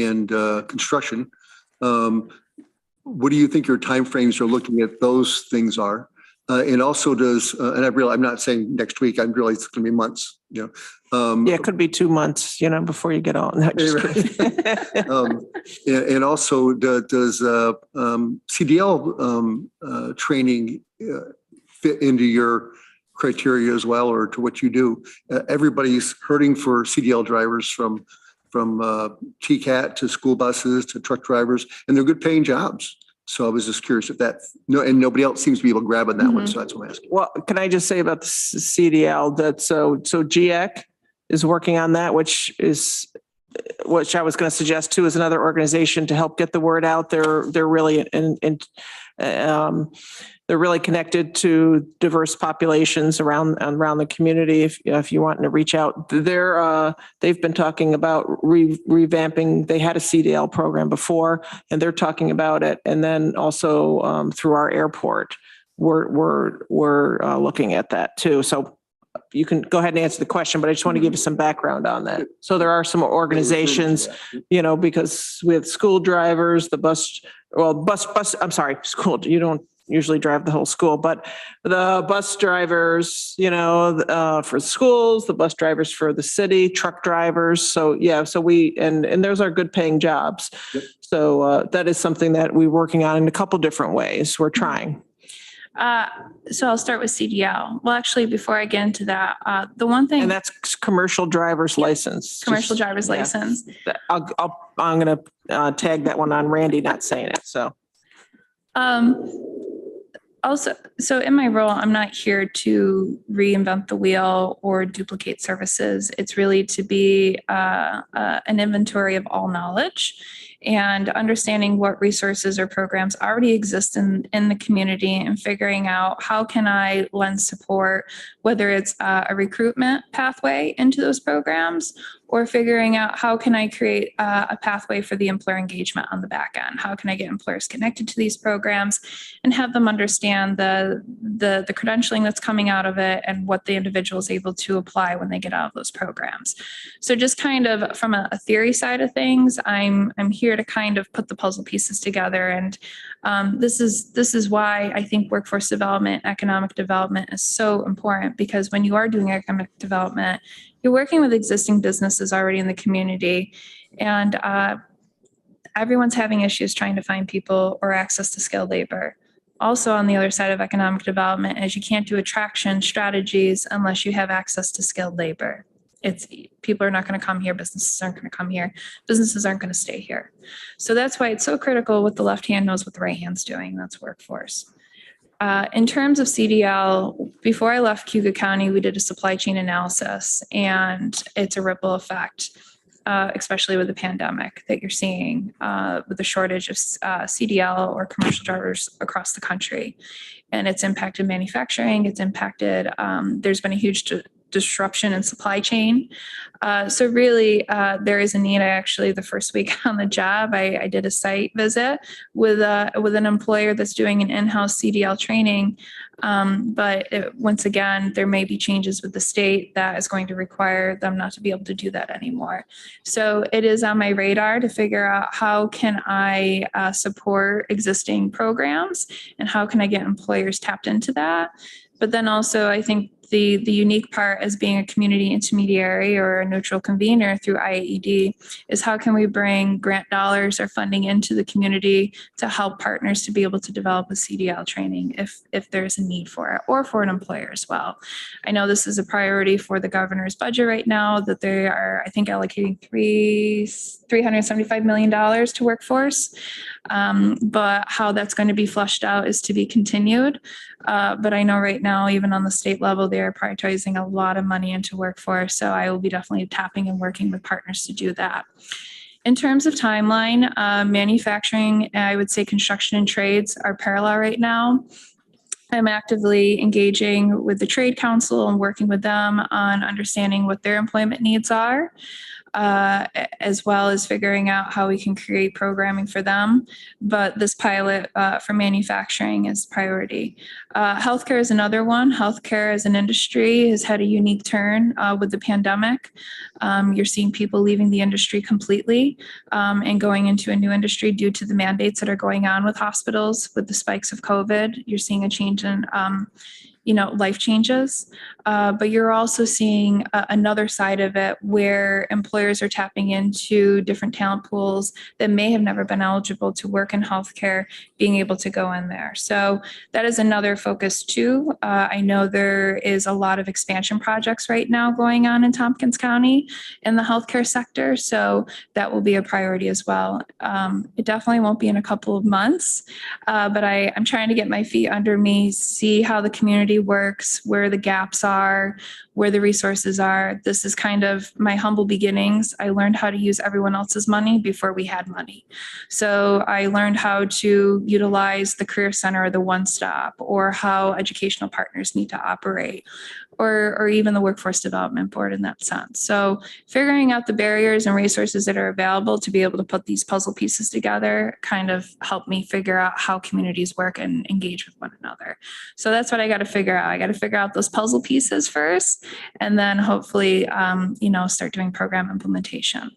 and construction. What do you think your timeframes are looking at those things are? And also does, and I'm not saying next week, I realize it's going to be months, you know. Yeah, it could be 2 months, before you get on. No, just kidding. And also does CDL training fit into your criteria as well, or to what you do? Everybody's hurting for CDL drivers from TCAT to school buses to truck drivers, and they're good paying jobs. So I was just curious if and nobody else seems to be able to grab on that one. So that's what I'm asking. Well, can I just say about the CDL that so GEC is working on that, which I was going to suggest too, is another organization to help get the word out. They're really they're really connected to diverse populations around the community. If you want to reach out, they've been talking about revamping. They had a CDL program before, and they're talking about it. And then also through our airport, we're looking at that too. So you can go ahead and answer the question, but I just want to give you some background on that. So there are some organizations, because we have school drivers, school. You don't usually drive the whole school, but the bus drivers, for schools, the bus drivers for the city, truck drivers. So and those are good paying jobs. Yep. So that is something that we're working on in a couple different ways. We're trying. So I'll start with CDL. Well, actually, before I get into that, the one thing. And that's commercial driver's license. Commercial driver's license. I'm going to tag that one on Randy not saying it. So. Also, so in my role, I'm not here to reinvent the wheel or duplicate services. It's really to be an inventory of all knowledge and understanding what resources or programs already exist in the community and figuring out how can I lend support, whether it's a recruitment pathway into those programs or figuring out how can I create a pathway for the employer engagement on the back end? How can I get employers connected to these programs and have them understand the credentialing that's coming out of it and what the individual is able to apply when they get out of those programs. So just kind of from a theory side of things, I'm here to kind of put the puzzle pieces together. And this is why I think workforce development, economic development is so important, because when you are doing economic development, you're working with existing businesses already in the community, and everyone's having issues trying to find people or access to skilled labor. Also, on the other side of economic development is you can't do attraction strategies unless you have access to skilled labor. People are not going to come here. Businesses aren't going to come here. Businesses aren't going to stay here. So that's why it's so critical what the left hand knows what the right hand's doing. That's workforce. In terms of CDL, before I left Cuba County, we did a supply chain analysis, and it's a ripple effect, especially with the pandemic that you're seeing with the shortage of CDL or commercial drivers across the country. And it's impacted manufacturing. It's impacted, there's been a huge disruption in supply chain. So really, there is a need. The first week on the job, I did a site visit with an employer that's doing an in-house CDL training. Once again, there may be changes with the state that is going to require them not to be able to do that anymore. So it is on my radar to figure out how can I support existing programs and how can I get employers tapped into that. But then also, I think the unique part as being a community intermediary or a neutral convener through IAED is how can we bring grant dollars or funding into the community to help partners to be able to develop a CDL training if there's a need for it, or for an employer as well. I know this is a priority for the governor's budget right now, that they are, I think, allocating $375 million to workforce. But how that's going to be flushed out is to be continued. But I know right now, even on the state level, they are prioritizing a lot of money into workforce. So I will be definitely tapping and working with partners to do that. In terms of timeline, manufacturing, I would say construction and trades are parallel right now. I'm actively engaging with the Trade Council and working with them on understanding what their employment needs are. as well as figuring out how we can create programming for them. But this pilot for manufacturing is priority. Healthcare is another one. Healthcare as an industry has had a unique turn with the pandemic. You're seeing people leaving the industry completely and going into a new industry due to the mandates that are going on with hospitals with the spikes of COVID. You're seeing a change in life changes, but you're also seeing another side of it where employers are tapping into different talent pools that may have never been eligible to work in healthcare, being able to go in there. So that is another focus too. I know there is a lot of expansion projects right now going on in Tompkins County in the healthcare sector. So that will be a priority as well. It definitely won't be in a couple of months, but I'm trying to get my feet under me, see how the community works, where the gaps are, where the resources are. This is kind of my humble beginnings. I learned how to use everyone else's money before we had money. So I learned how to utilize the Career Center or the One Stop, or how educational partners need to operate, or even the Workforce Development Board in that sense. So figuring out the barriers and resources that are available to be able to put these puzzle pieces together kind of helped me figure out how communities work and engage with one another. So that's what I got to figure out. I got to figure out those puzzle pieces first, and then hopefully, start doing program implementation.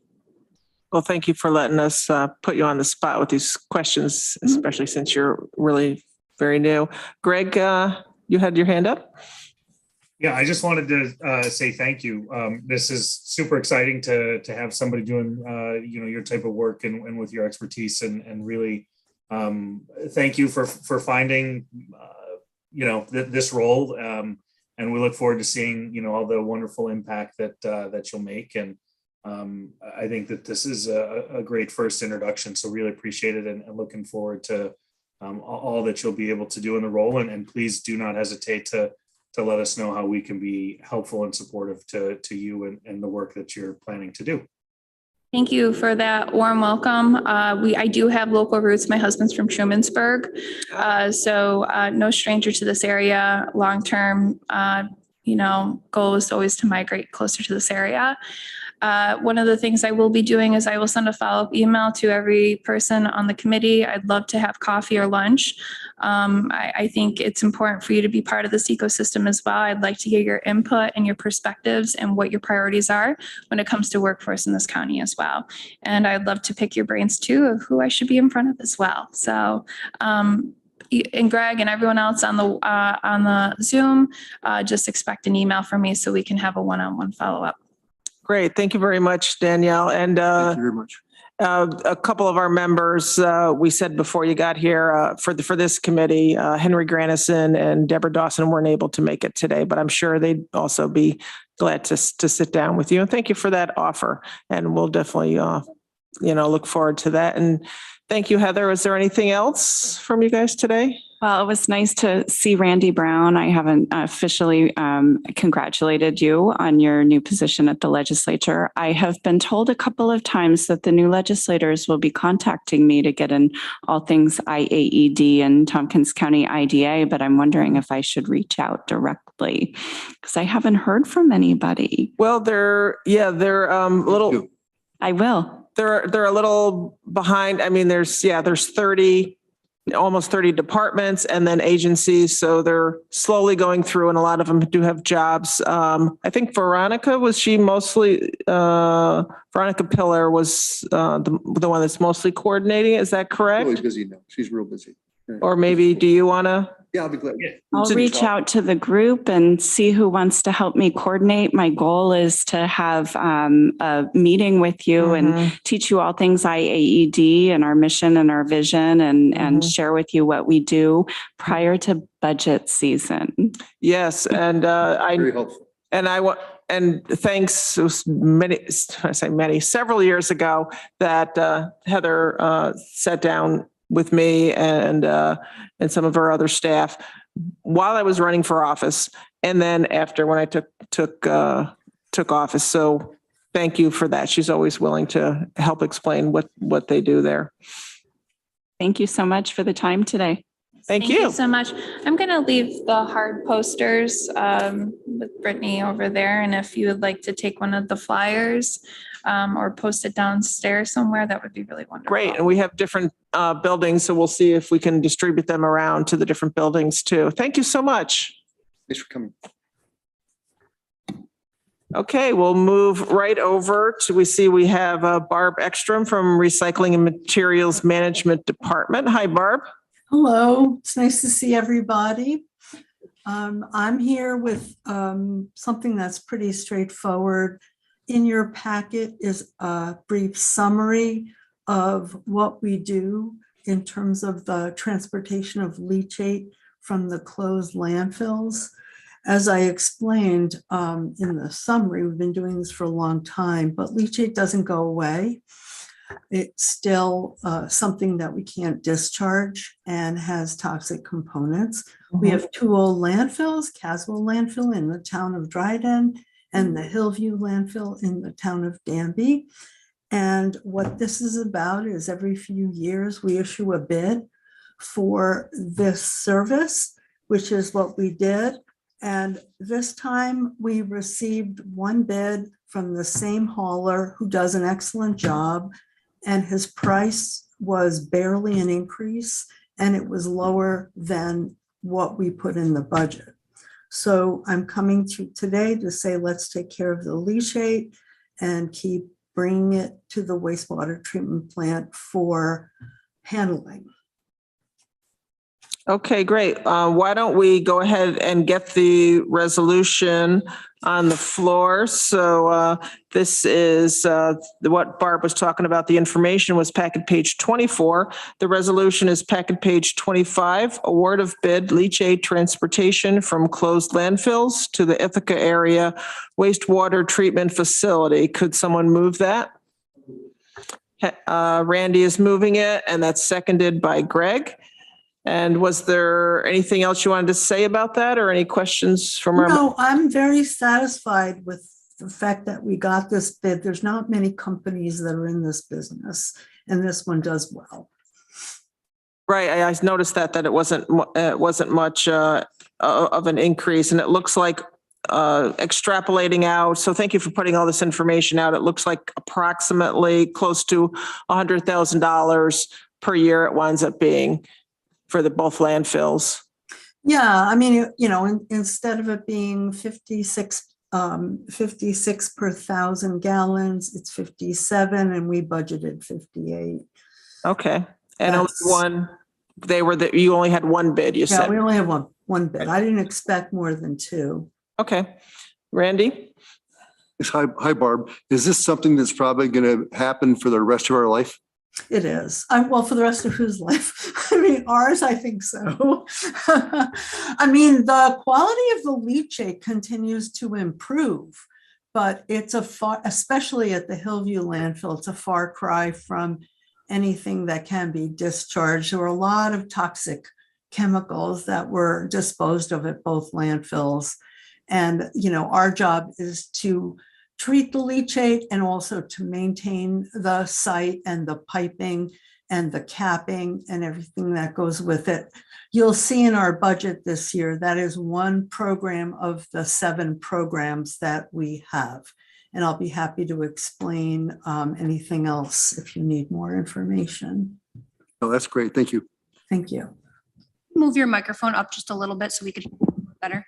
Well, thank you for letting us put you on the spot with these questions, especially since you're really very new. Greg, you had your hand up? Yeah, I just wanted to say thank you. This is super exciting to have somebody doing your type of work and with your expertise, and really thank you for finding this role, and we look forward to seeing all the wonderful impact that you'll make. And I think that this is a great first introduction, so really appreciate it, and looking forward to all that you'll be able to do in the role. And please do not hesitate to let us know how we can be helpful and supportive to you and the work that you're planning to do. Thank you for that warm welcome. I do have local roots. My husband's from Trumansburg, so no stranger to this area. Long-term, goal is always to migrate closer to this area. One of the things I will be doing is I will send a follow-up email to every person on the committee. I'd love to have coffee or lunch. I think it's important for you to be part of this ecosystem as well. I'd like to get your input and your perspectives and what your priorities are when it comes to workforce in this county as well. And I'd love to pick your brains too of who I should be in front of as well. So, and Greg and everyone else on the Zoom, just expect an email from me so we can have a one-on-one follow-up. Great. Thank you very much, Danielle. And Thank you very much. a couple of our members, we said before you got here, for this committee, Henry Granison and Deborah Dawson weren't able to make it today, but I'm sure they'd also be glad to sit down with you. And thank you for that offer. And we'll definitely, look forward to that. And thank you, Heather. Is there anything else from you guys today? Well, it was nice to see Randy Brown. I haven't officially congratulated you on your new position at the legislature. I have been told a couple of times that the new legislators will be contacting me to get in all things IAED and Tompkins County IDA, but I'm wondering if I should reach out directly because I haven't heard from anybody. Well, they're a little. I will. They're a little behind. I mean, there's 30. Almost 30 departments and then agencies. So they're slowly going through, and a lot of them do have jobs. I think Veronica Pillar was the one that's mostly coordinating. Is that correct? Really busy now. She's real busy. Right. Or maybe, do you want to? Yeah, I'll be glad. I'll reach out to the group and see who wants to help me coordinate. My goal is to have a meeting with you and teach you all things IAED and our mission and our vision and share with you what we do prior to budget season. Yes. And Very helpful. And thanks, it was several years ago that Heather sat down with me and some of our other staff while I was running for office, and then after when I took office. So thank you for that. She's always willing to help explain what they do there. Thank you so much for the time today. Thank you. so much. I'm going to leave the hard posters with Brittany over there. And if you would like to take one of the flyers or post it downstairs somewhere, that would be really wonderful. Great. And we have different buildings, so we'll see if we can distribute them around to the different buildings too. Thank you so much. Thanks for coming. Okay, we'll move right over to, we have Barb Ekstrom from Recycling and Materials Management Department. Hi, Barb. Hello, it's nice to see everybody. I'm here with something that's pretty straightforward. In your packet is a brief summary of what we do in terms of the transportation of leachate from the closed landfills. As I explained in the summary, we've been doing this for a long time, but leachate doesn't go away. It's still something that we can't discharge and has toxic components. We have two old landfills, Caswell landfill in the town of Dryden and the Hillview landfill in the town of Danby. And what this is about is every few years we issue a bid for this service, which is what we did. And this time we received one bid from the same hauler who does an excellent job, and his price was barely an increase, and it was lower than what we put in the budget. So I'm coming to today to say, let's take care of the leachate and keep bringing it to the wastewater treatment plant for handling. Okay, great. Why don't we go ahead and get the resolution on the floor? So this is what Barb was talking about. The information was packet page 24. The resolution is packet page 25, award of bid leachate transportation from closed landfills to the Ithaca area wastewater treatment facility. Could someone move that? Randy is moving it, and that's seconded by Greg. And was there anything else you wanted to say about that, or any questions from our? No, I'm very satisfied with the fact that we got this bid. There's not many companies that are in this business, and this one does well. Right, I noticed that it wasn't much of an increase, and it looks like extrapolating out. So thank you for putting all this information out. It looks like approximately close to $100,000 per year it winds up being for the both landfills. Yeah, I mean, you know, instead of it being 56 per 1,000 gallons, it's 57, and we budgeted 58. Okay, and you only had one bid, you Yeah, said? we only have one bid. I didn't expect more than two. Okay, Randy? Hi, Barb. Is this something that's probably going to happen for the rest of our life? It is. Well, for the rest of whose life? I mean, ours, I think so. I mean, the quality of the leachate continues to improve, but it's especially at the Hillview landfill, it's a far cry from anything that can be discharged. There were a lot of toxic chemicals that were disposed of at both landfills. And, you know, our job is to treat the leachate and also to maintain the site and the piping and the capping and everything that goes with it. You'll see in our budget this year, that is one program of the 7 programs that we have. And I'll be happy to explain anything else if you need more information. Oh, that's great. Thank you. Thank you. Move your microphone up just a little bit so we could hear you better.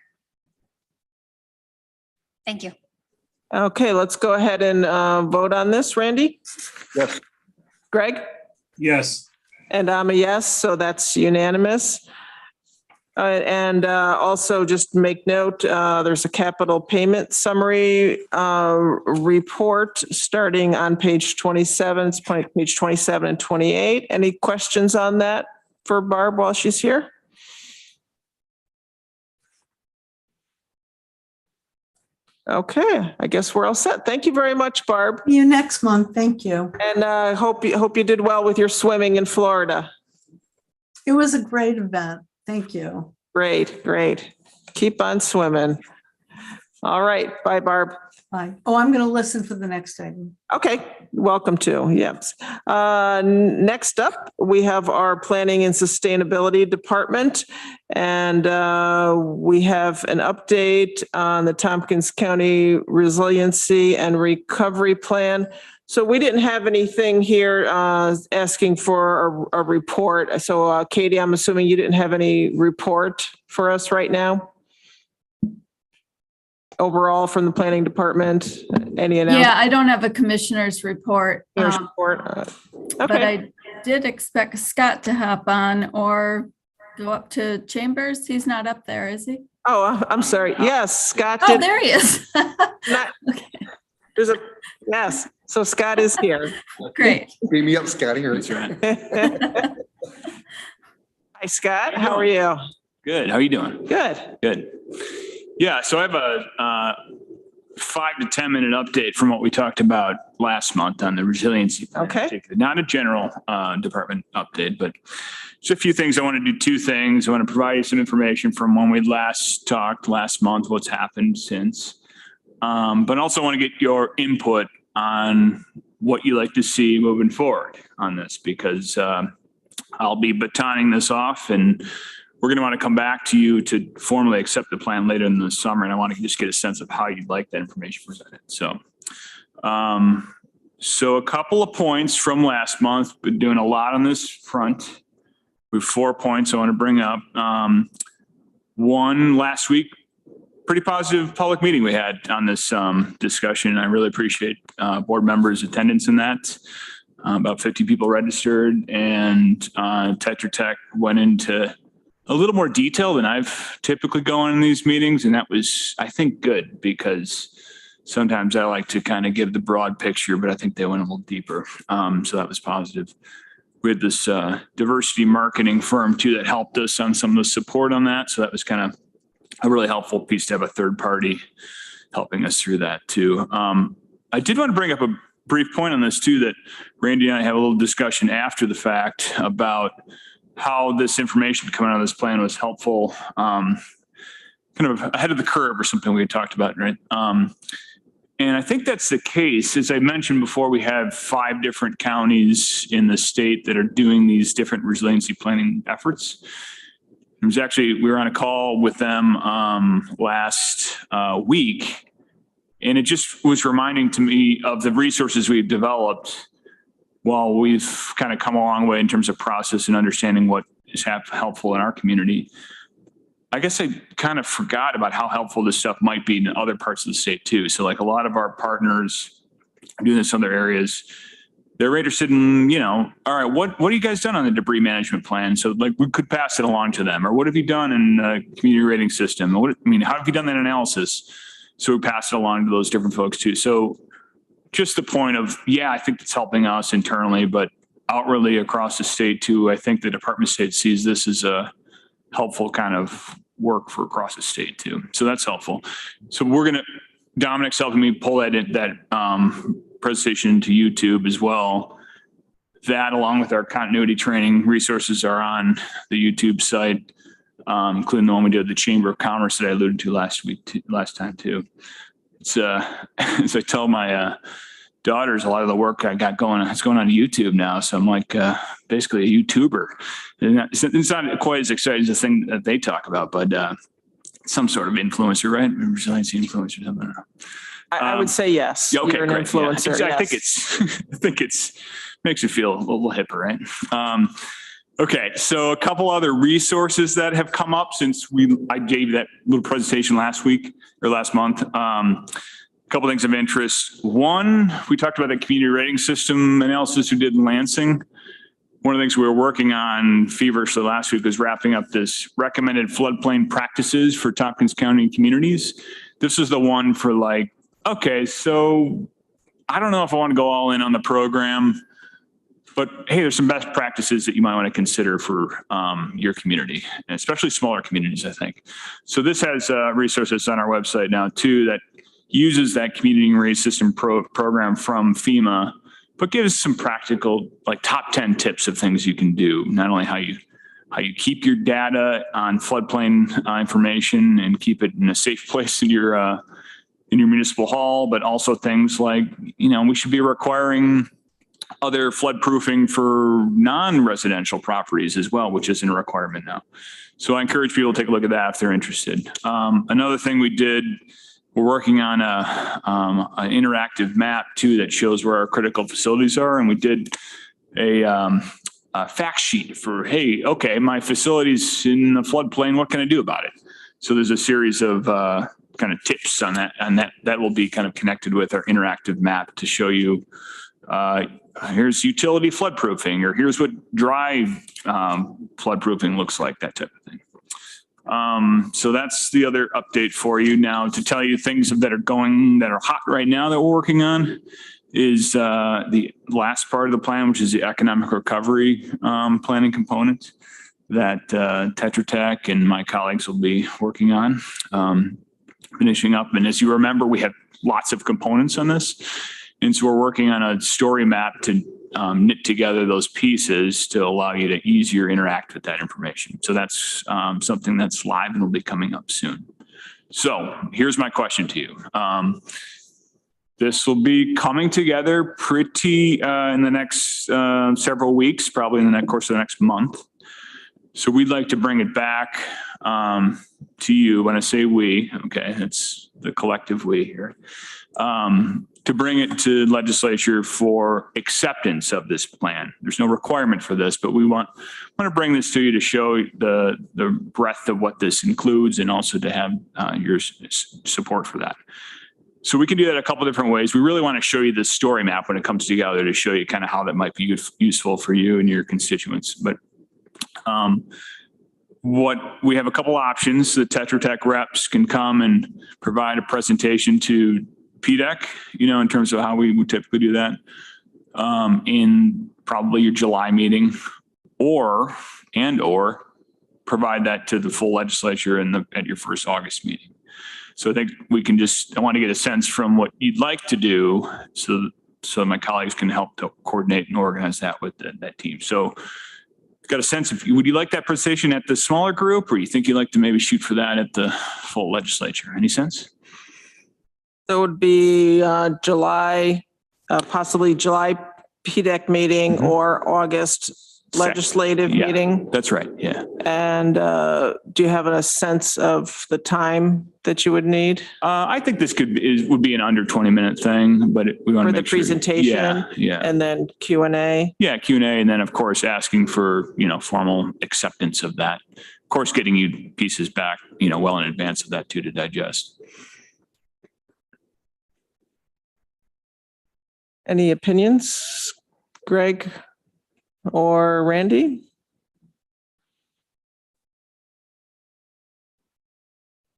Thank you. Okay, let's go ahead and vote on this. Randy? Yes. Greg? Yes. And I'm a yes, so that's unanimous. And also just make note, there's a capital payment summary report starting on page 27, it's page 27 and 28. Any questions on that for Barb while she's here? Okay, I guess we're all set. Thank you very much, Barb. See you next month. Thank you. And I hope you did well with your swimming in Florida. It was a great event. Thank you. Great, great. Keep on swimming. All right, bye, Barb. Bye. Oh, I'm going to listen for the next item. Okay, welcome to, yes. Next up, we have our Planning and Sustainability Department. And we have an update on the Tompkins County Resiliency and Recovery Plan. So we didn't have anything here asking for a report. So Katie, I'm assuming you didn't have any report for us right now? Overall from the planning department, any announcement? Yeah, I don't have a commissioner's report. But But I did expect Scott to hop on or go up to Chambers. He's not up there, is he? Oh, I'm sorry. Yes, Scott Oh, did. there he is. Okay. Yes, so Scott is here. Great. Beam me up, Scotty. Or Hi, Scott. How are you? Good. How are you doing? Good. Good. Yeah. So I have a 5 to 10 minute update from what we talked about last month on the resiliency plan. Okay. Not a general department update, but just a few things. I want to do 2 things. I want to provide you some information from when we last talked last month, what's happened since, but also want to get your input on what you like to see moving forward on this, because I'll be batoning this off and we're going to want to come back to you to formally accept the plan later in the summer. And I want to just get a sense of how you'd like that information presented. So, so a couple of points from last month, been doing a lot on this front. We have 4 points I want to bring up. One, last week, pretty positive public meeting we had on this discussion. I really appreciate board members' attendance in that. About 50 people registered, and Tetra Tech went into a little more detail than I've typically gone in these meetings. And that was, I think, good, because sometimes I like to kind of give the broad picture, but I think they went a little deeper. So that was positive. We had this diversity marketing firm too that helped us on some of the support on that. So that was kind of a really helpful piece to have a third party helping us through that too. I did want to bring up a brief point on this too, that Randy and I have a little discussion after the fact about how this information coming out of this plan was helpful, kind of ahead of the curve or something we had talked about, right? And I think that's the case. As I mentioned before, we have 5 different counties in the state that are doing these different resiliency planning efforts. It was actually, we were on a call with them last week, and it just was reminding to me of the resources we've developed while we've kind of come a long way in terms of process and understanding what is helpful in our community. I guess I kind of forgot about how helpful this stuff might be in other parts of the state too. So like a lot of our partners doing this in other areas, they're interested in, you know, all right, what have you guys done on the debris management plan? So like we could pass it along to them. Or what have you done in the community rating system? How have you done that analysis? So we pass it along to those different folks too. So just the point of, yeah, I think it's helping us internally, but outwardly across the state too, I think the Department of State sees this as a helpful kind of work for across the state too. So that's helpful. So we're going to, Dominic's helping me pull that presentation to YouTube as well. That, along with our continuity training resources, are on the YouTube site, including the one we did at the Chamber of Commerce that I alluded to last time too. It's as I tell my daughters, a lot of the work I got going on, it's going on YouTube now. So I'm like basically a YouTuber. It's not quite as exciting as the thing that they talk about, but some sort of influencer, right? Resiliency influencer. I don't know. I would say yes. Yeah, okay, You're an great. influencer. Yeah, Yes. I think it's makes you feel a little hipper, right? Okay, so a couple other resources that have come up since I gave that little presentation last week or last month. A couple things of interest. One, we talked about the community rating system analysis we did in Lansing. One of the things we were working on feverishly last week was wrapping up this recommended floodplain practices for Tompkins County communities. This is the one for like, okay, so I don't know if I want to go all in on the program, but hey, there's some best practices that you might want to consider for your community, and especially smaller communities, I think. So this has resources on our website now too that uses that community rating system program from FEMA, but gives some practical, like top 10 tips of things you can do. Not only how you keep your data on floodplain information and keep it in a safe place in your in your municipal hall, but also things like, we should be requiring other flood proofing for non-residential properties as well, which isn't a requirement now. So I encourage people to take a look at that if they're interested. Another thing we did, we're working on an interactive map too that shows where our critical facilities are, and we did a fact sheet for, hey, okay, my facility's in the floodplain, what can I do about it? So there's a series of kind of tips on that, and that will be kind of connected with our interactive map to show you, here's utility floodproofing, or here's what dry floodproofing looks like, that type of thing. So that's the other update for you. Now, to tell you things that are hot right now that we're working on is the last part of the plan, which is the economic recovery planning component that Tetra Tech and my colleagues will be working on, finishing up. And as you remember, we had lots of components on this. And so we're working on a story map to knit together those pieces to allow you to easier interact with that information. So that's something that's live and will be coming up soon. So here's my question to you. This will be coming together pretty in the next several weeks, probably in the course of the next month. So we'd like to bring it back to you. When I say we, okay, it's the collective we here, to bring it to legislature for acceptance of this plan. There's no requirement for this, but we want to bring this to you to show the breadth of what this includes, and also to have your support for that. So we can do that a couple different ways. We really want to show you the story map when it comes together to show you kind of how that might be useful for you and your constituents. But we have a couple options. The Tetra Tech reps can come and provide a presentation to PDEC, in terms of how we would typically do that in probably your July meeting, or provide that to the full legislature at your first August meeting. So I think I want to get a sense from what you'd like to do, so my colleagues can help to coordinate and organize that with that team. So got a sense of, would you like that presentation at the smaller group, or you think you'd like to maybe shoot for that at the full legislature? Any sense? So it would be July, possibly July PDEC meeting or August legislative meeting. That's right. Yeah. And do you have a sense of the time that you would need? I think this would be an under 20-minute thing, but we want to make sure. For the presentation? Yeah. And then Q&A? Yeah, Q&A. And then, of course, asking for, formal acceptance of that. Of course, getting you pieces back, well in advance of that too, to digest. Any opinions, Greg or Randy?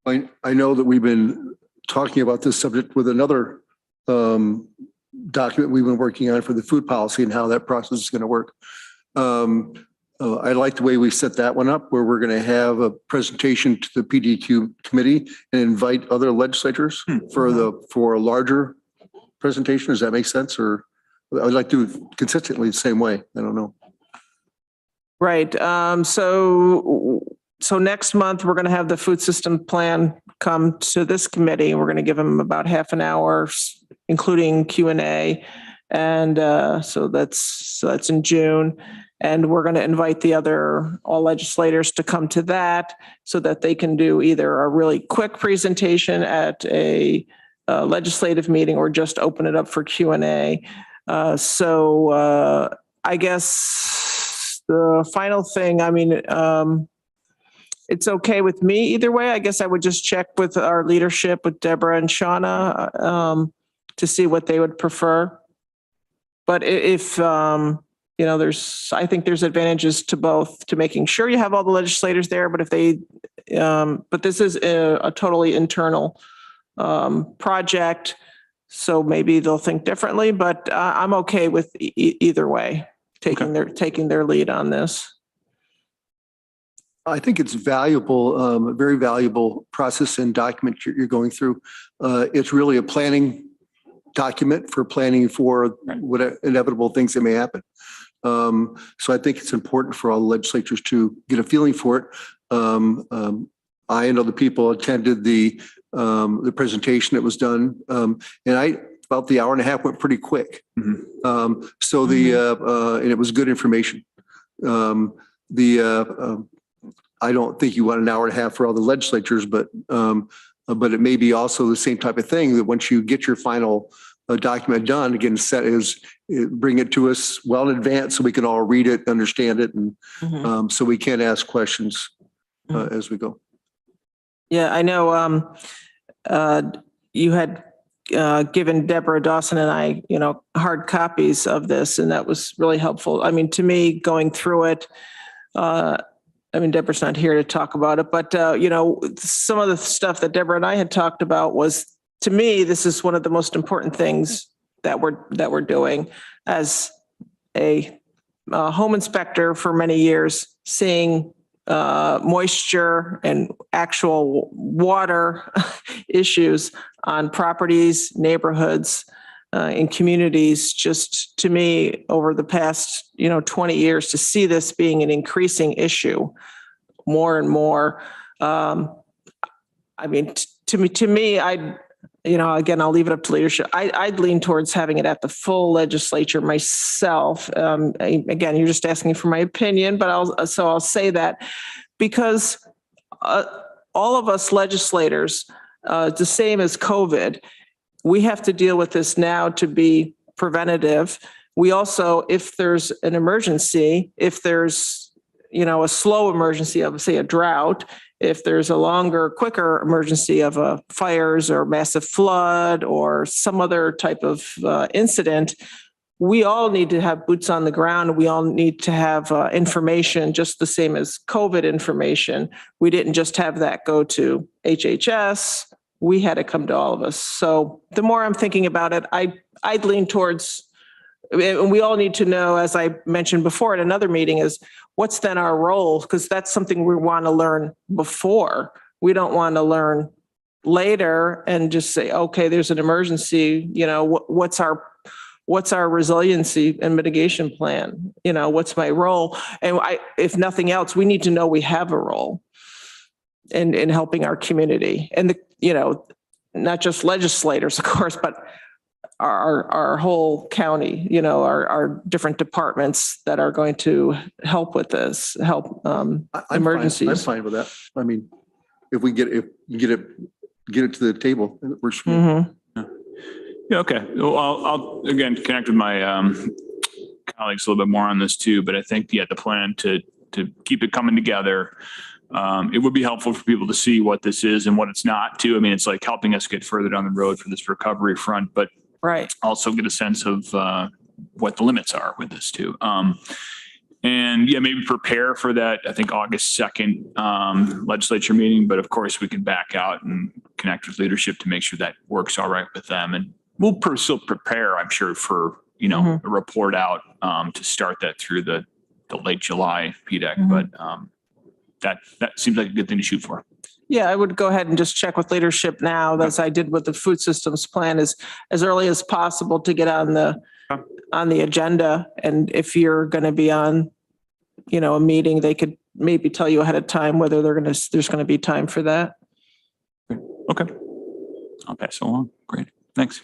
I know that we've been talking about this subject with another document we've been working on for the food policy and how that process is going to work. I like the way we set that one up, where we're going to have a presentation to the PDQ committee and invite other legislators for a larger presentation. Does that make sense? Or I would like to do it consistently the same way. I don't know. Right. So next month, we're going to have the food system plan come to this committee. We're going to give them about half an hour, including Q&A. And so that's in June. And we're going to invite all legislators to come to that, so that they can do either a really quick presentation at a legislative meeting, or just open it up for Q&A. So I guess the final thing, it's okay with me either way. I guess I would just check with our leadership, with Deborah and Shauna, to see what they would prefer. But if, I think there's advantages to both, to making sure you have all the legislators there, but but this is a totally internal project, so maybe they'll think differently, but I'm okay with either way, taking their lead on this. I think it's valuable, a very valuable process and document you're going through. It's really a planning document for planning for what inevitable things that may happen. So I think it's important for all the legislatures to get a feeling for it. I and other people attended the presentation that was done. And about the hour and a half went pretty quick. And it was good information. I don't think you want an hour and a half for all the legislatures, but it may be also the same type of thing that once you get your final document done, again, bring it to us well in advance so we can all read it, understand it, and so we can ask questions as we go. Yeah, I know you had given Deborah, Dawson, and I, hard copies of this, and that was really helpful. I mean, to me, going through it, Deborah's not here to talk about it, but, some of the stuff that Deborah and I had talked about was, to me, this is one of the most important things that we're doing as a home inspector for many years, seeing moisture and actual water issues on properties, neighborhoods, in communities. Just to me, over the past 20 years, to see this being an increasing issue more and more. To me, again, I'll leave it up to leadership. I'd lean towards having it at the full legislature myself. Again, you're just asking for my opinion, but I'll say that because all of us legislators, the same as COVID, we have to deal with this now to be preventative. We also, if there's an emergency, if there's a slow emergency of, say, a drought, if there's a longer, quicker emergency of a fires or massive flood or some other type of incident, we all need to have boots on the ground. We all need to have information, just the same as COVID information. We didn't just have that go to HHS. We had to come to all of us. So the more I'm thinking about it, I'd lean towards, and we all need to know, as I mentioned before at another meeting, is what's then our role? Because that's something we want to learn before. We don't want to learn later and just say, okay, there's an emergency. What's our resiliency and mitigation plan? What's my role? And if nothing else, we need to know we have a role in helping our community. And not just legislators, of course, but our whole county, our different departments that are going to help with this, emergencies. I'm fine with that. I mean, if we get it to the table, it works for me. Mm-hmm. Yeah, okay. Well, I'll again connect with my colleagues a little bit more on this too, but I think, the plan to keep it coming together, it would be helpful for people to see what this is and what it's not too. I mean, it's like helping us get further down the road for this recovery front, but right. Also get a sense of what the limits are with this too. And maybe prepare for that, I think August 2nd legislature meeting, but of course we can back out and connect with leadership to make sure that works all right with them. And we'll still prepare, I'm sure, for, a report out to start that through the late July PDEC, but that seems like a good thing to shoot for. Yeah, I would go ahead and just check with leadership now, as I did with the food systems plan, as early as possible to get on the agenda. And if you're going to be on, a meeting, they could maybe tell you ahead of time whether there's going to be time for that. Okay. I'll pass it along. Great. Thanks.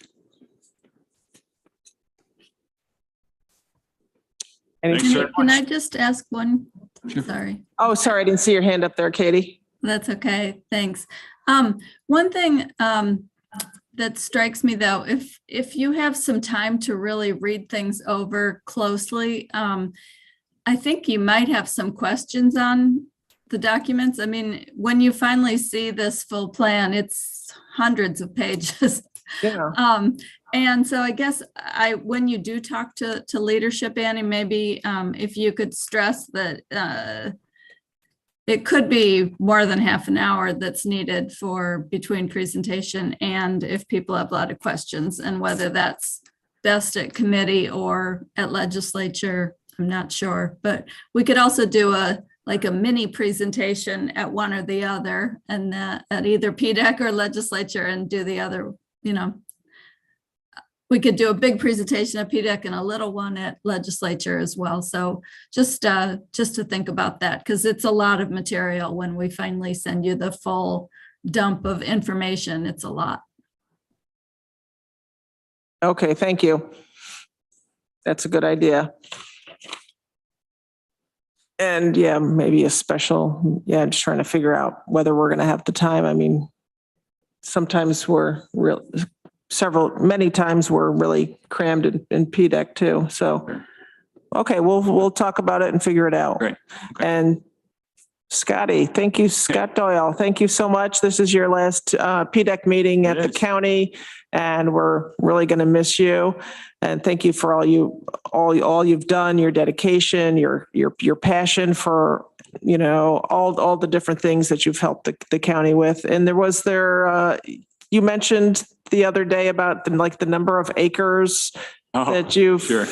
Can I just ask one? Sure. Sorry. Oh, sorry. I didn't see your hand up there, Katie. That's okay. Thanks. One thing that strikes me though, if you have some time to really read things over closely, I think you might have some questions on the documents. I mean, when you finally see this full plan, it's hundreds of pages. Yeah. And so I guess when you do talk to leadership, Annie, maybe if you could stress that it could be more than half an hour that's needed for between presentation and if people have a lot of questions, and whether that's best at committee or at legislature, I'm not sure. But we could also do a mini presentation at one or the other, and at either PDEC or legislature, and do the other, we could do a big presentation at PDEC and a little one at legislature as well. So just to think about that, because it's a lot of material when we finally send you the full dump of information. It's a lot. Okay, thank you. That's a good idea. And yeah, maybe a special, just trying to figure out whether we're going to have the time. I mean, sometimes many times we're really crammed in PDEC too. So, okay, we'll talk about it and figure it out. Great. Okay. And Scotty, thank you, Scott Doyle. Thank you so much. This is your last PDEC meeting at the county, and we're really going to miss you. And thank you for all you've done, your dedication, your passion for, all the different things that you've helped the county with. And you mentioned the other day about the number of acres that you've. Sure.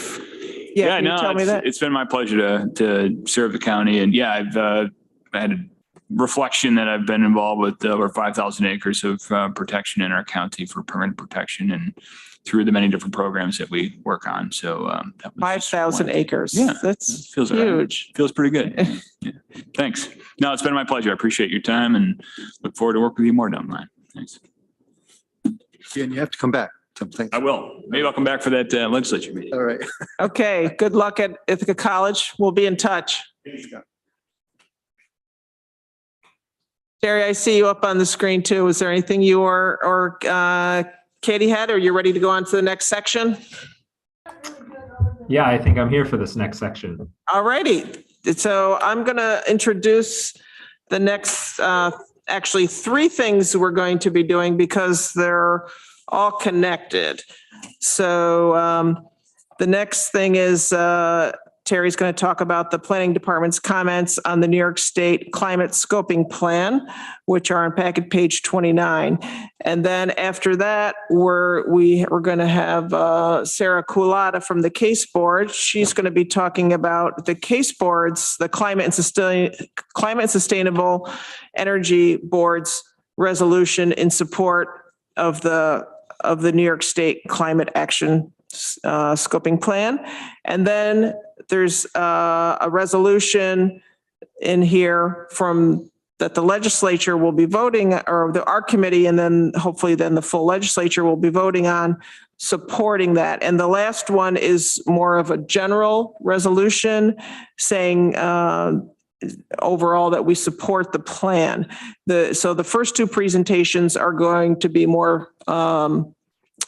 Yeah, no, tell me that. It's been my pleasure to serve the county, and I've had a reflection that I've been involved with over 5,000 acres of protection in our county for permanent protection, and through the many different programs that we work on. So 5,000 acres. Yeah, that's feels huge. Feels pretty good. Yeah. Thanks. No, it's been my pleasure. I appreciate your time and look forward to working with you more down the line. Thanks. Yeah, and you have to come back. I will. Maybe I'll come back for that legislature meeting. All right. Okay. Good luck at Ithaca College. We'll be in touch. Terry, I see you up on the screen too. Is there anything you or Katie had, or you're ready to go on to the next section? Yeah, I think I'm here for this next section. All righty. So I'm going to introduce the next, actually 3 things we're going to be doing because they're all connected. So the next thing is Terry's going to talk about the planning department's comments on the New York State climate scoping plan, which are on packet page 29. And then after that, we're going to have Sarah Kulata from the Case Board. She's going to be talking about the Case Board's, the Climate and Sustainable Energy Board's resolution in support of the New York State Climate Action Scoping Plan. And then there's a resolution in here that the legislature will be voting, or our committee, and then hopefully then the full legislature will be voting on supporting that. And the last one is more of a general resolution saying overall that we support the plan. So the first 2 presentations are going to be more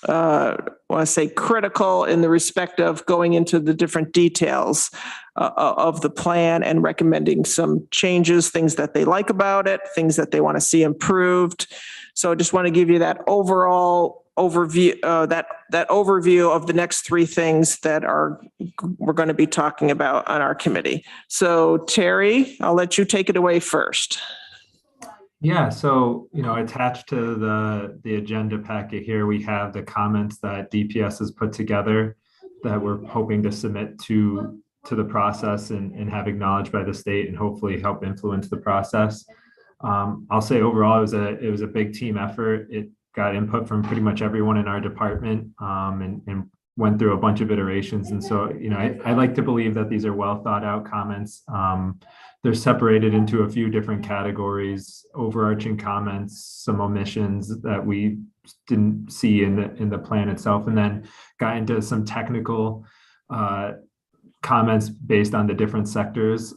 I want to say critical in the respect of going into the different details of the plan and recommending some changes, things that they like about it, things that they want to see improved. So I just want to give you that overall overview, that overview of the next 3 things that we're going to be talking about on our committee. So Terry, I'll let you take it away first. Yeah, so, attached to the agenda packet here, we have the comments that DPS has put together that we're hoping to submit to the process and have acknowledged by the state and hopefully help influence the process. I'll say overall, it was a big team effort. It got input from pretty much everyone in our department and went through a bunch of iterations. And so, I like to believe that these are well thought out comments. They're separated into a few different categories, overarching comments, some omissions that we didn't see in the plan itself, and then got into some technical comments based on the different sectors.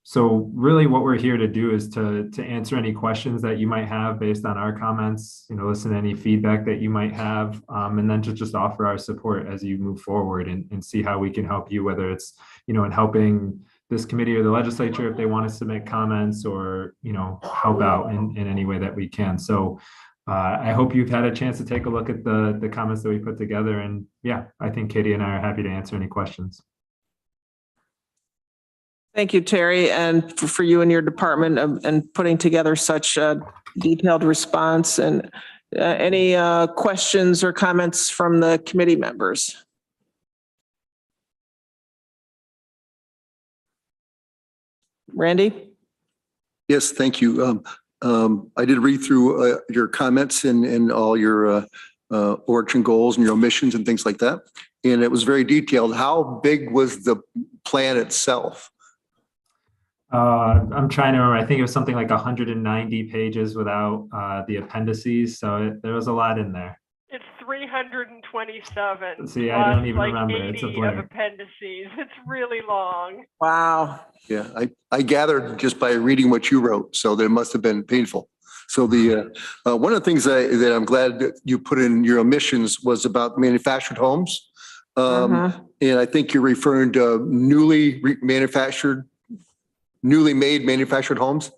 So really what we're here to do is to answer any questions that you might have based on our comments, listen to any feedback that you might have, and then to just offer our support as you move forward and see how we can help you, whether it's, in helping this committee or the legislature if they want to submit comments or, help out in any way that we can. So I hope you've had a chance to take a look at the comments that we put together. And yeah, I think Katie and I are happy to answer any questions. Thank you, Terry, and for you and your department and putting together such a detailed response. And any questions or comments from the committee members? Randy? Yes, thank you. I did read through your comments and all your origin goals and your omissions and things like that. And it was very detailed. How big was the plan itself? I'm trying to remember. I think it was something like 190 pages without the appendices. So there was a lot in there. It's 327. See, I don't even plus remember. like It's a 80 blur. of appendices. It's really long. Wow. Yeah, I gathered just by reading what you wrote, so that it must have been painful. So the one of the things that I'm glad that you put in your omissions was about manufactured homes. And I think you're referring to newly made manufactured homes.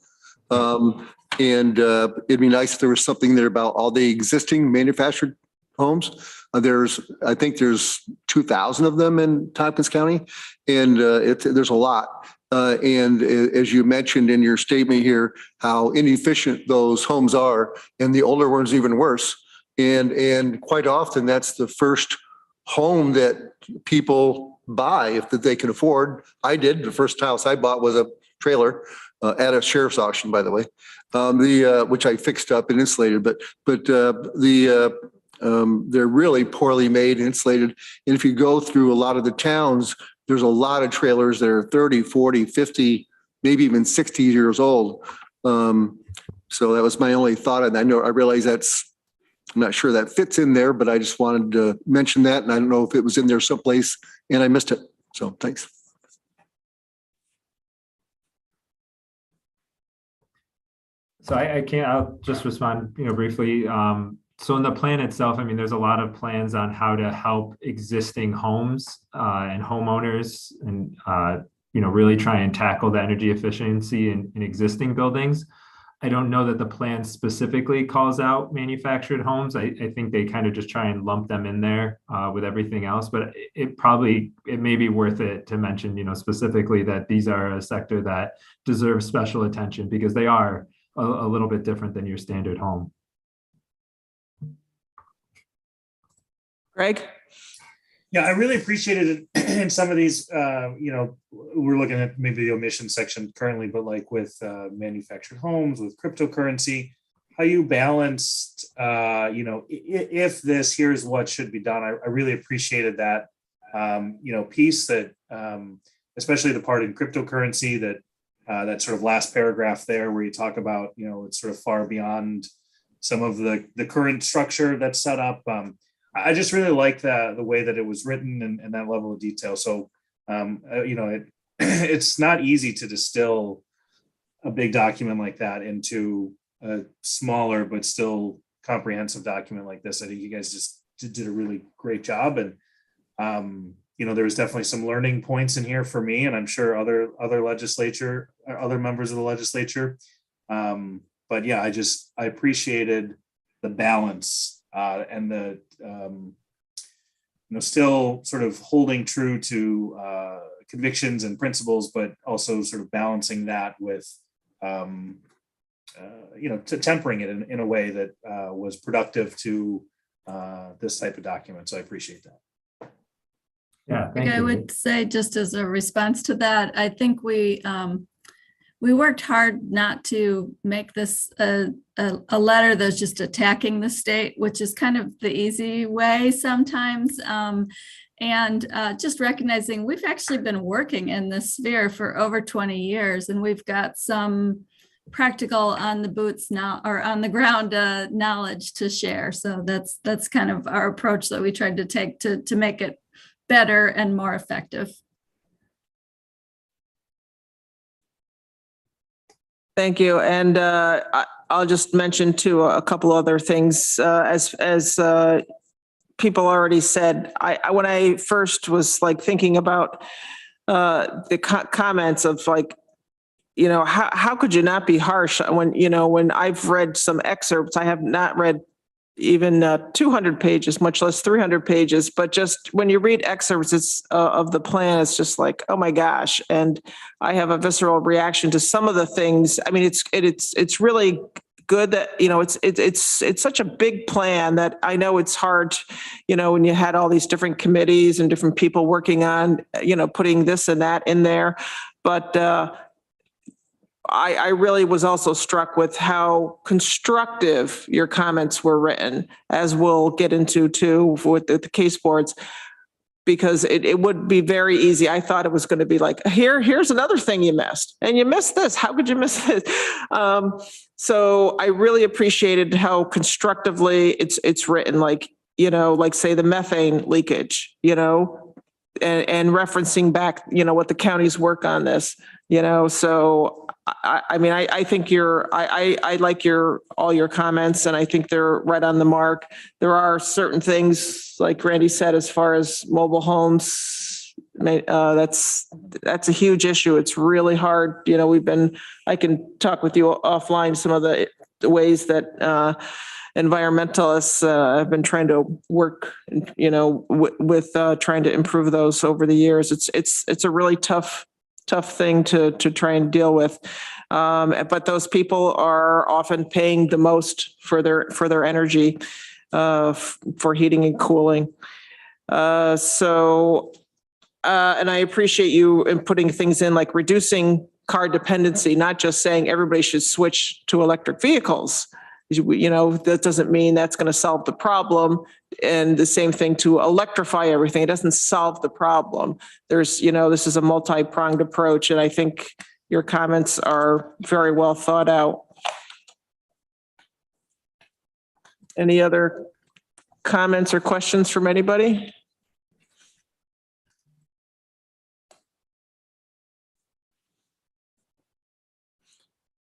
And it'd be nice if there was something there about all the existing manufactured homes. I think there's 2,000 of them in Tompkins County, and there's a lot. And as you mentioned in your statement here, how inefficient those homes are, and the older ones even worse. And quite often that's the first home that people buy if that they can afford. I did. The first house I bought was a trailer at a sheriff's auction, by the way, which I fixed up and insulated. But they're really poorly made and insulated. And if you go through a lot of the towns, there's a lot of trailers that are 30, 40, 50, maybe even 60 years old. So that was my only thought. And I realize I'm not sure that fits in there, but I just wanted to mention that. And I don't know if it was in there someplace and I missed it. So thanks. So I'll just respond, briefly. So in the plan itself, I mean, there's a lot of plans on how to help existing homes and homeowners and, really try and tackle the energy efficiency in existing buildings. I don't know that the plan specifically calls out manufactured homes. I think they kind of just try and lump them in there with everything else, but it may be worth it to mention, specifically that these are a sector that deserves special attention because they are a little bit different than your standard home. Greg? Yeah, I really appreciated it in some of these, we're looking at maybe the omission section currently, but like with manufactured homes, with cryptocurrency, how you balanced, if this, here's what should be done. I really appreciated that, piece that, especially the part in cryptocurrency that sort of last paragraph there where you talk about, it's sort of far beyond some of the current structure that's set up. I just really like the way that it was written and that level of detail. So, it's not easy to distill a big document like that into a smaller but still comprehensive document like this. I think you guys just did a really great job. And, there was definitely some learning points in here for me, and I'm sure other members of the legislature. But yeah, I appreciated the balance and the still sort of holding true to convictions and principles, but also sort of balancing that with tempering it in a way that was productive to this type of document. So I appreciate that. Yeah, thank you. I would say, just as a response to that, I think we worked hard not to make this a letter that's just attacking the state, which is kind of the easy way sometimes. And just recognizing we've actually been working in this sphere for over 20 years, and we've got some practical on the boots now or on the ground knowledge to share. So that's kind of our approach that we tried to take to make it better and more effective. Thank you. And I'll just mention too a couple other things as people already said. When I first was thinking about the comments of how could you not be harsh when I've read some excerpts. I have not read even 200 pages, much less 300 pages. But just when you read excerpts of the plan, it's just like, oh my gosh. And I have a visceral reaction to some of the things. I mean, it's really good that, it's such a big plan that I know it's hard, when you had all these different committees and different people working on, putting this and that in there. But I really was also struck with how constructive your comments were written, as we'll get into too with the case boards, because it would be very easy. I thought it was going to be like, here's another thing you missed, and you missed this. How could you miss this? So I really appreciated how constructively it's written, like, like say the methane leakage, and referencing back, what the county's work on this, so I mean, I think I like all your comments, and I think they're right on the mark. There are certain things, like Randy said, as far as mobile homes, that's a huge issue. It's really hard. I can talk with you offline, some of the ways that environmentalists have been trying to work, with trying to improve those over the years. It's a really tough thing to try and deal with. But those people are often paying the most for their energy, for heating and cooling. And I appreciate you in putting things in like reducing car dependency, not just saying everybody should switch to electric vehicles. That doesn't mean that's going to solve the problem. And the same thing to electrify everything. It doesn't solve the problem. There's, this is a multi-pronged approach. And I think your comments are very well thought out. Any other comments or questions from anybody?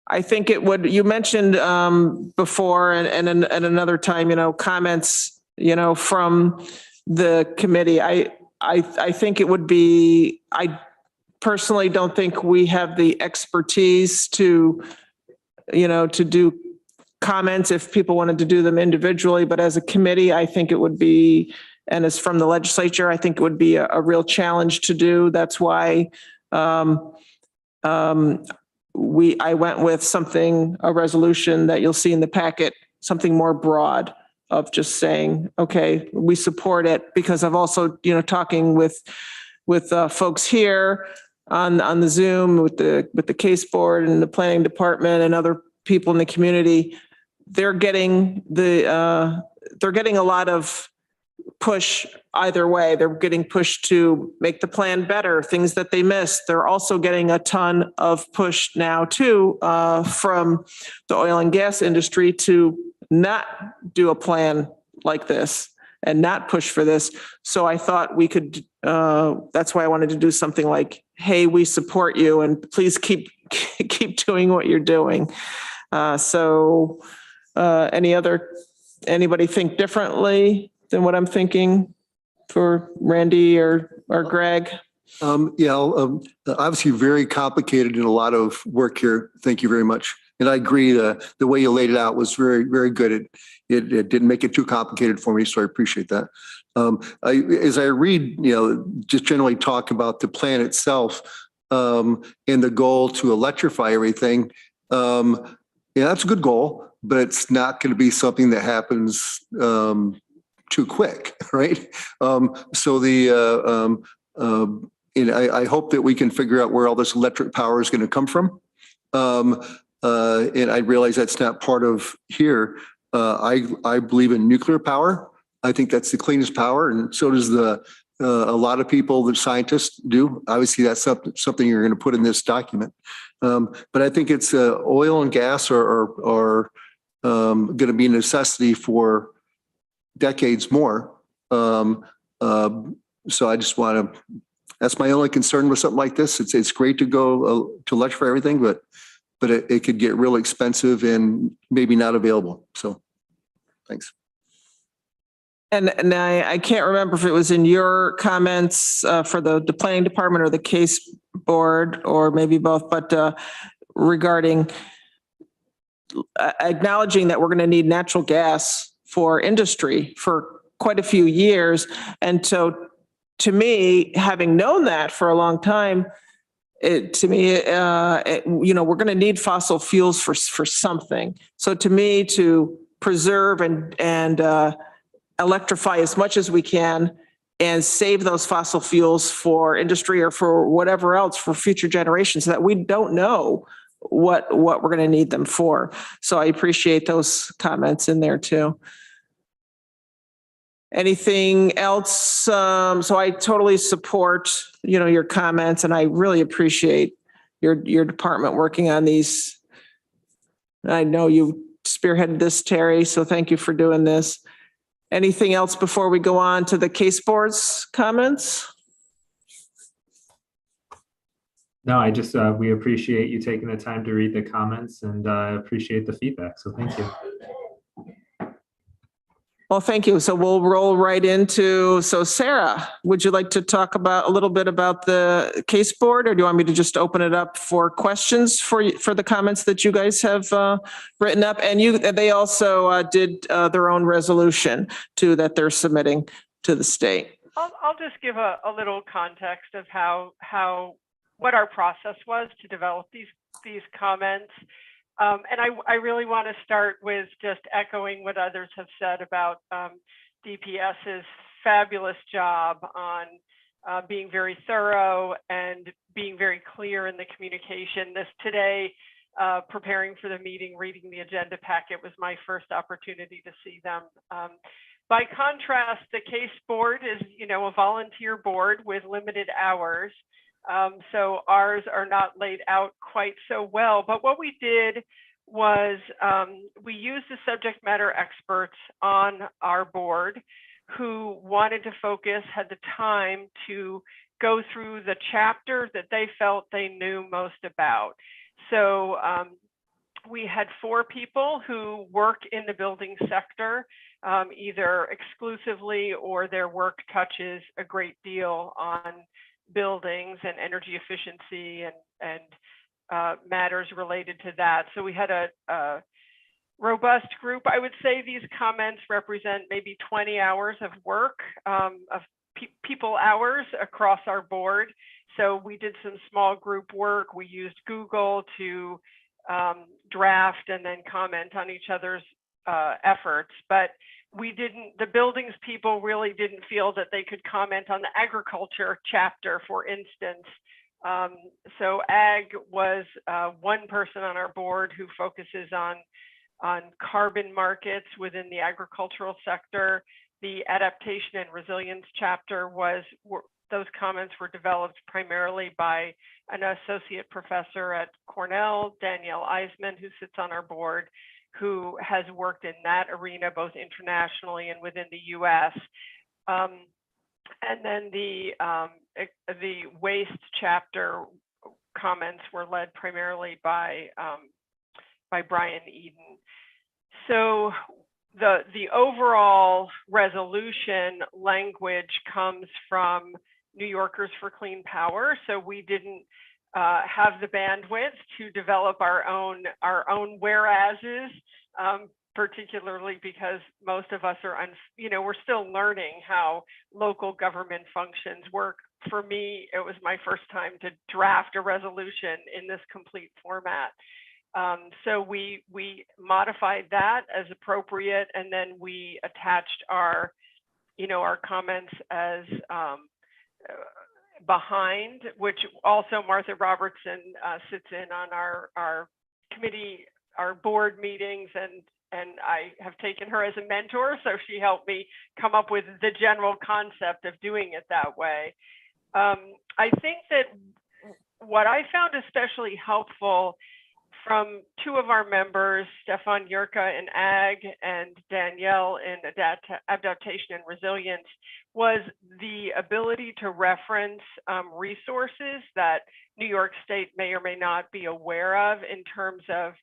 I think it would, you mentioned before and another time, comments, from the committee. I think it would be, I personally don't think we have the expertise to do comments if people wanted to do them individually, but as a committee, I think it would be, and as from the legislature, I think it would be a real challenge to do. That's why I went with a resolution that you'll see in the packet, something more broad of just saying, okay, we support it, because I've also, talking with folks here on the Zoom with the case board and the planning department and other people in the community. They're getting a lot of push either way. They're getting pushed to make the plan better, things that they missed. They're also getting a ton of push now too, from the oil and gas industry to not do a plan like this and not push for this. So I thought we could, that's why I wanted to do something like, hey, we support you and please keep doing what you're doing. Anybody think differently than what I'm thinking for Randy or Greg? Obviously very complicated and a lot of work here. Thank you very much. And I agree, the way you laid it out was very, very good. It didn't make it too complicated for me, so I appreciate that. As I read, just generally talk about the plan itself, and the goal to electrify everything. That's a good goal, but it's not going to be something that happens too quick, right? I hope that we can figure out where all this electric power is going to come from. And I realize that's not part of here. I believe in nuclear power. I think that's the cleanest power, and so does a lot of people, the scientists do. Obviously, that's something you're going to put in this document. But I think it's oil and gas are going to be a necessity for decades more. So I just want to, that's my only concern with something like this. It's great to go to electrify everything, but it could get real expensive and maybe not available. So thanks. And I can't remember if it was in your comments for the planning department or the case board, or maybe both, but regarding acknowledging that we're going to need natural gas for industry for quite a few years. And so to me, having known that for a long time, we're going to need fossil fuels for something. So to me, to preserve and electrify as much as we can and save those fossil fuels for industry or for whatever else for future generations, so that we don't know what we're going to need them for. So I appreciate those comments in there too. Anything else? So I totally support, your comments, and I really appreciate your department working on these. I know you spearheaded this, Terry, so thank you for doing this. Anything else before we go on to the case board's comments? No, we appreciate you taking the time to read the comments and appreciate the feedback. So thank you. Well, thank you. So we'll roll right into, so Sarah, would you like to talk a little bit about the case board, or do you want me to just open it up for questions for the comments that you guys have written up? And they also did their own resolution too that they're submitting to the state. I'll just give a little context of what our process was to develop these comments. And I really want to start with just echoing what others have said about DPS's fabulous job on being very thorough and being very clear in the communication. Today, preparing for the meeting, reading the agenda packet was my first opportunity to see them. By contrast, the case board is, a volunteer board with limited hours. So ours are not laid out quite so well, but what we did was we used the subject matter experts on our board who wanted to focus, had the time to go through the chapter that they felt they knew most about. So we had 4 people who work in the building sector, either exclusively or their work touches a great deal on buildings and energy efficiency and matters related to that. So we had a robust group. I would say these comments represent maybe 20 hours of work, of people hours across our board. So we did some small group work. We used Google to draft and then comment on each other's efforts. But the buildings people really didn't feel that they could comment on the agriculture chapter, for instance. So ag was one person on our board who focuses on carbon markets within the agricultural sector. The adaptation and resilience chapter those comments were developed primarily by an associate professor at Cornell, Danielle Eisman, who sits on our board, who has worked in that arena, both internationally and within the US. And then the waste chapter comments were led primarily by Brian Eden. So the overall resolution language comes from New Yorkers for Clean Power. So we didn't have the bandwidth to develop our own whereases, particularly because most of us are, we're still learning how local government functions work. For me, it was my first time to draft a resolution in this complete format. So we modified that as appropriate, and then we attached our comments as behind, which also Martha Robertson sits in on our committee, our board meetings, and I have taken her as a mentor, so she helped me come up with the general concept of doing it that way. I think that what I found especially helpful from 2 of our members, Stefan Yurka in Ag and Danielle in Adaptation and Resilience, was the ability to reference resources that New York State may or may not be aware of in terms of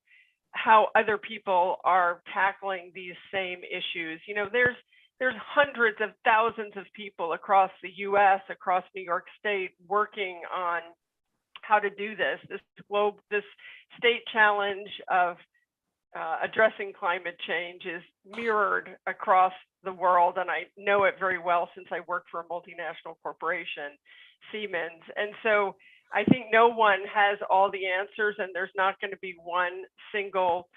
how other people are tackling these same issues. There's hundreds of thousands of people across the US, across New York State, working on how to do this state challenge of addressing climate change is mirrored across the world. And I know it very well since I work for a multinational corporation, Siemens. And so I think no one has all the answers, and there's not going to be one single,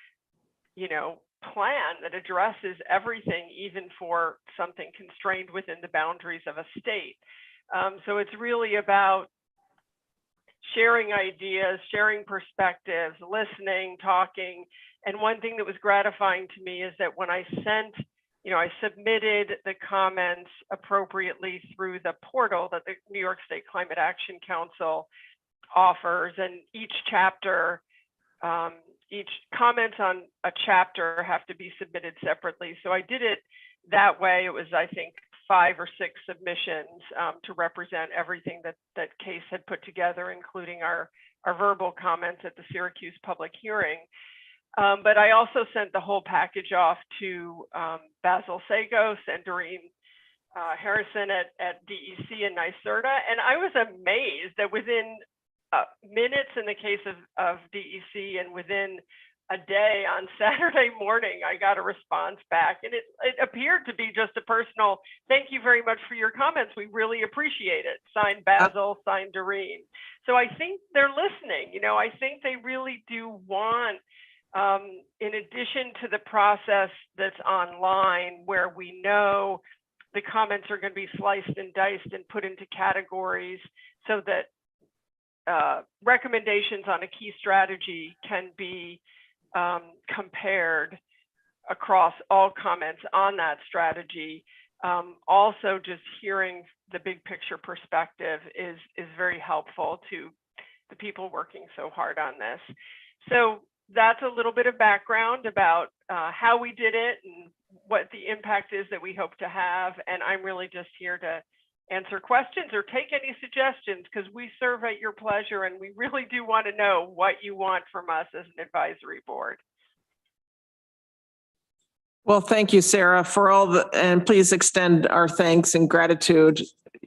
plan that addresses everything, even for something constrained within the boundaries of a state. So it's really about sharing ideas, sharing perspectives, listening, talking. And one thing that was gratifying to me is that when I I submitted the comments appropriately through the portal that the New York State Climate Action Council offers, and each comments on a chapter have to be submitted separately. So I did it that way. It was, I think, 5 or 6 submissions to represent everything that Case had put together, including our verbal comments at the Syracuse public hearing. But I also sent the whole package off to Basil Sagos and Doreen Harrison at DEC and NYSERDA. And I was amazed that within minutes in the case of DEC and within a day on Saturday morning, I got a response back. And it appeared to be just a personal, thank you very much for your comments. We really appreciate it. Signed Basil, signed Doreen. So I think they're listening. I think they really do want, in addition to the process that's online, where we know the comments are going to be sliced and diced and put into categories so that recommendations on a key strategy can be compared across all comments on that strategy. Also, just hearing the big picture perspective is very helpful to the people working so hard on this. So that's a little bit of background about how we did it and what the impact is that we hope to have. And I'm really just here to answer questions or take any suggestions, because we serve at your pleasure and we really do want to know what you want from us as an advisory board. Well, thank you, Sarah, for and please extend our thanks and gratitude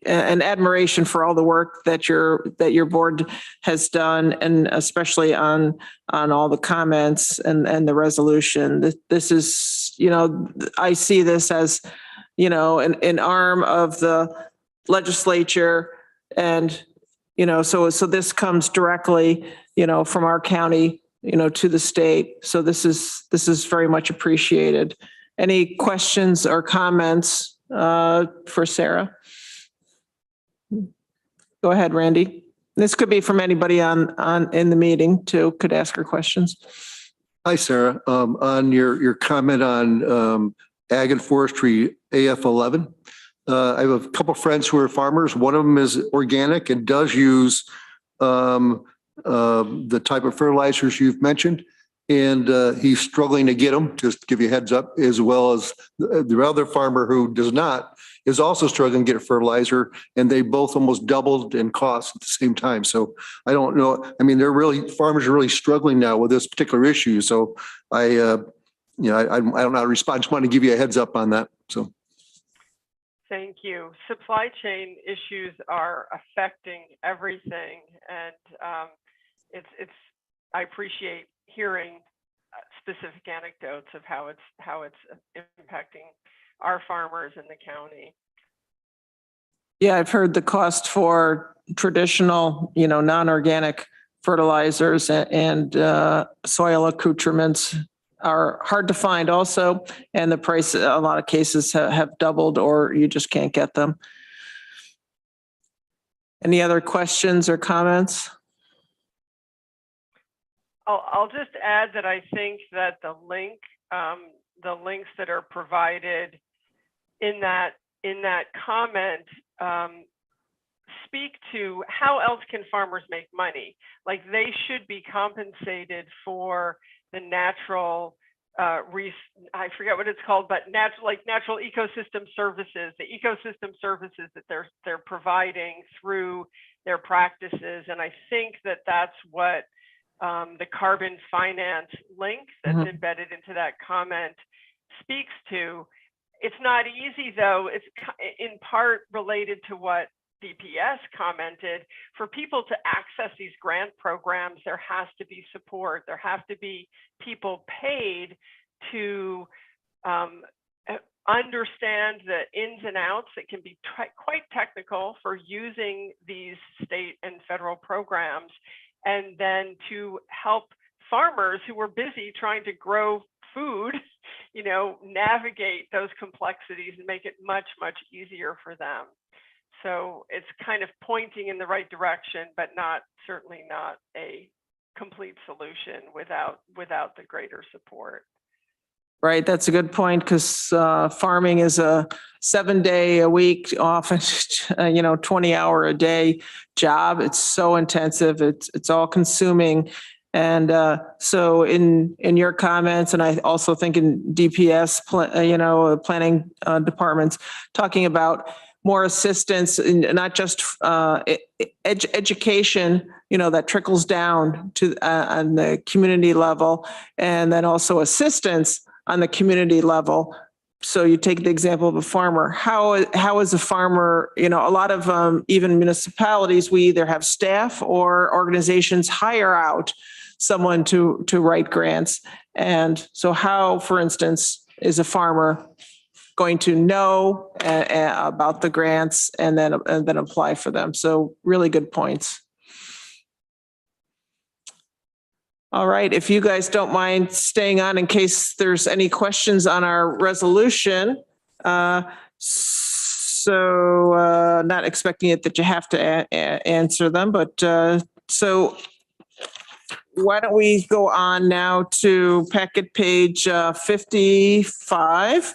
and admiration for all the work that your board has done, and especially on all the comments and the resolution. This is, I see this as, an arm of the legislature, and so this comes directly from our county to the state. So this is very much appreciated. Any questions or comments for Sarah? Go ahead, Randy. This could be from anybody in the meeting too, could ask her questions. Hi, Sarah. On your comment on ag and forestry AF11, I have a couple of friends who are farmers. One of them is organic and does use the type of fertilizers you've mentioned, and he's struggling to get them, just to give you a heads up, as well as the other farmer who does not is also struggling to get a fertilizer, and they both almost doubled in cost at the same time. So I don't know. I mean, farmers are really struggling now with this particular issue. So I don't know how to respond. Just want to give you a heads up on that. So. Thank you. Supply chain issues are affecting everything, and I appreciate hearing specific anecdotes of how it's impacting our farmers in the county. Yeah, I've heard the cost for traditional, non-organic fertilizers and soil accoutrements are hard to find also, and the price in a lot of cases have doubled, or you just can't get them. Any other questions or comments? I'll just add that I think that the links that are provided in that comment speak to how else can farmers make money. Like, they should be compensated for the natural, I forget what it's called, but natural ecosystem services, the ecosystem services that they're providing through their practices. And I think that that's what the carbon finance link that's embedded into that comment speaks to. It's not easy, though. It's in part related to what DPS commented. For people to access these grant programs, there has to be support. There have to be people paid to understand the ins and outs. It can be quite technical for using these state and federal programs, and then to help farmers who are busy trying to grow food, navigate those complexities and make it much, much easier for them. So it's kind of pointing in the right direction, but certainly not a complete solution without the greater support. Right, that's a good point, because farming is a 7-day a week, often 20-hour-a-day job. It's so intensive. It's all consuming. And so in your comments, and I also think in DPS, planning departments, talking about more assistance, and not just education, that trickles down to on the community level, and then also assistance on the community level. So you take the example of a farmer. How is a farmer, a lot of even municipalities, we either have staff or organizations hire out someone to write grants. And so how, for instance, is a farmer going to know about the grants and then apply for them? So really good points. All right, if you guys don't mind staying on in case there's any questions on our resolution. Not expecting it that you have to answer them, but so why don't we go on now to packet page 55.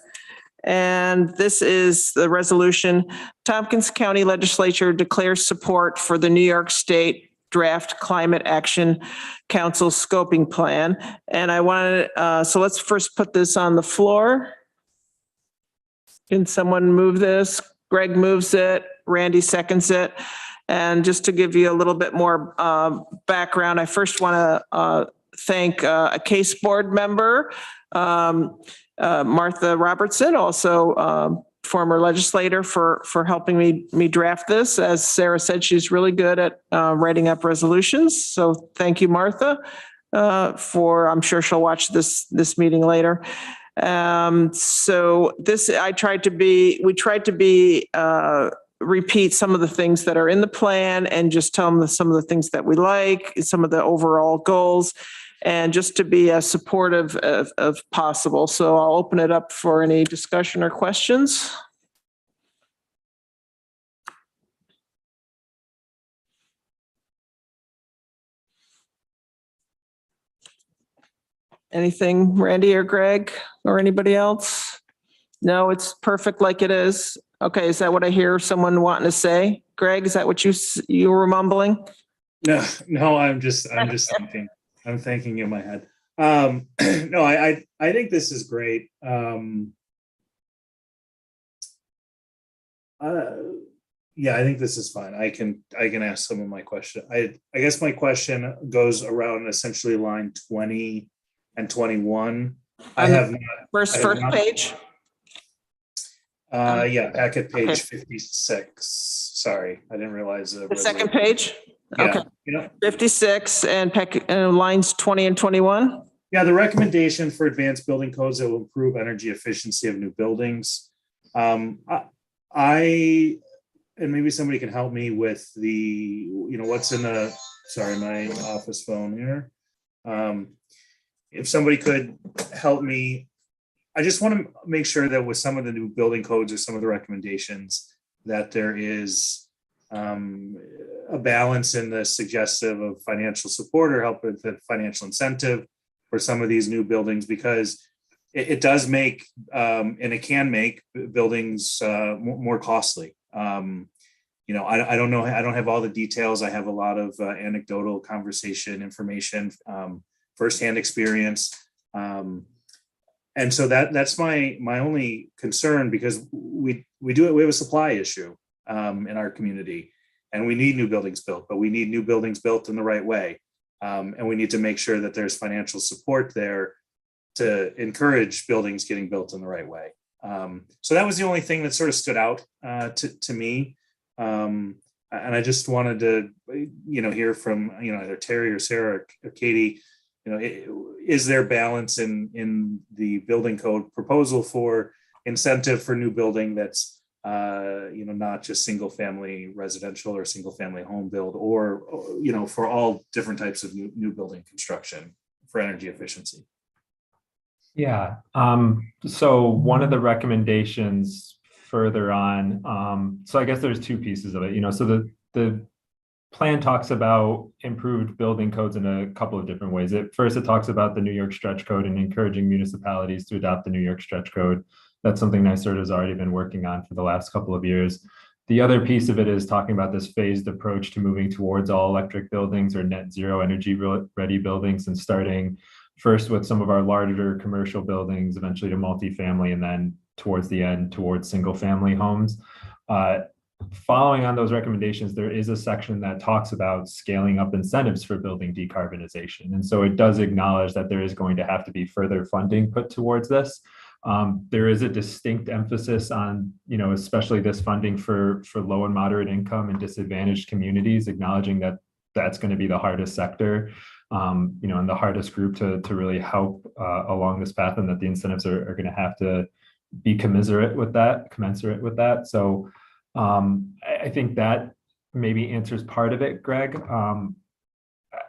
And this is the resolution. Tompkins County Legislature declares support for the New York State Draft Climate Action Council Scoping Plan. And I wanted, so let's first put this on the floor. Can someone move this? Greg moves it, Randy seconds it. And just to give you a little bit more background, I first want to thank a case board member, Martha Robertson, also former legislator, for helping me draft this. As Sarah said, she's really good at writing up resolutions. So thank you, Martha, I'm sure she'll watch this meeting later. So this, we tried to repeat some of the things that are in the plan and just tell them some of the things that we like, some of the overall goals, and just to be as supportive of possible. So I'll open it up for any discussion or questions. Anything, Randy or Greg or anybody else? No, it's perfect like it is. Okay, is that what I hear someone wanting to say? Greg, is that what you were mumbling? No, I'm just thinking. I'm thinking in my head. No, I think this is great. Yeah, I think this is fine. I can ask some of my question. I guess my question goes around essentially line 20 and 21. I have not, first page. Yeah, packet page Okay. 56. Sorry, I didn't realize The second page. Yeah. Okay. 56 and lines 20 and 21. Yeah, the recommendation for advanced building codes that will improve energy efficiency of new buildings. And maybe somebody can help me with the, what's in the, sorry, my office phone here. If somebody could help me, I just want to make sure that with some of the new building codes or some of the recommendations that there is a balance in the suggestive of financial support or help with the financial incentive for some of these new buildings, because it does make and it can make buildings more costly. I don't know. I don't have all the details. I have a lot of anecdotal conversation, information, firsthand experience. And so that's my only concern, because we have a supply issue in our community, and we need new buildings built, but we need new buildings built in the right way. And we need to make sure that there's financial support there to encourage buildings getting built in the right way. So that was the only thing that sort of stood out to me. And I just wanted to, hear from, either Terry or Sarah or Katie, is there balance in the building code proposal for incentive for new building that's, not just single family residential or single family home build, or, for all different types of new building construction for energy efficiency? Yeah. So one of the recommendations further on. So I guess there's two pieces of it, so the plan talks about improved building codes in a couple of different ways. First, it talks about the New York Stretch Code and encouraging municipalities to adopt the New York Stretch Code. That's something NYSERDA has already been working on for the last couple of years. The other piece of it is talking about this phased approach to moving towards all electric buildings or net zero energy ready buildings, and starting first with some of our larger commercial buildings, eventually to multifamily, and then towards the end towards single family homes. Following on those recommendations, there is a section that talks about scaling up incentives for building decarbonization. And so it does acknowledge that there is going to have to be further funding put towards this. There is a distinct emphasis on, especially this funding for low and moderate income and disadvantaged communities, acknowledging that that's going to be the hardest sector, and the hardest group to really help along this path, and that the incentives are going to have to be commensurate with that. So I think that maybe answers part of it, Greg.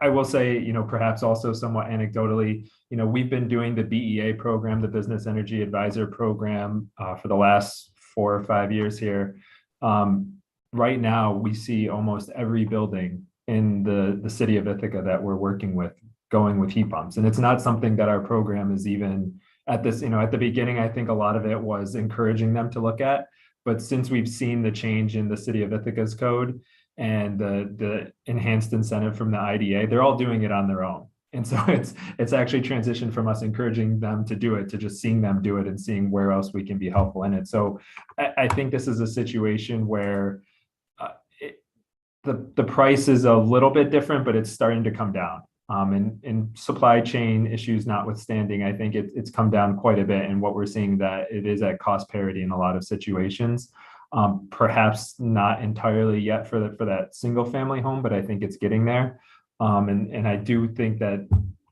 I will say, perhaps also somewhat anecdotally, we've been doing the BEA program, the Business Energy Advisor Program, for the last 4 or 5 years here. Right now, we see almost every building in the city of Ithaca that we're working with going with heat pumps. And it's not something that our program is even at this, at the beginning, I think a lot of it was encouraging them to look at. But since we've seen the change in the city of Ithaca's code and the enhanced incentive from the IDA, they're all doing it on their own. And so it's actually transitioned from us encouraging them to do it to just seeing them do it and seeing where else we can be helpful in it. So I think this is a situation where the price is a little bit different, but it's starting to come down. And supply chain issues notwithstanding, I think it's come down quite a bit. And what we're seeing that it is at cost parity in a lot of situations. Perhaps not entirely yet for that single family home, but I think it's getting there. And I do think that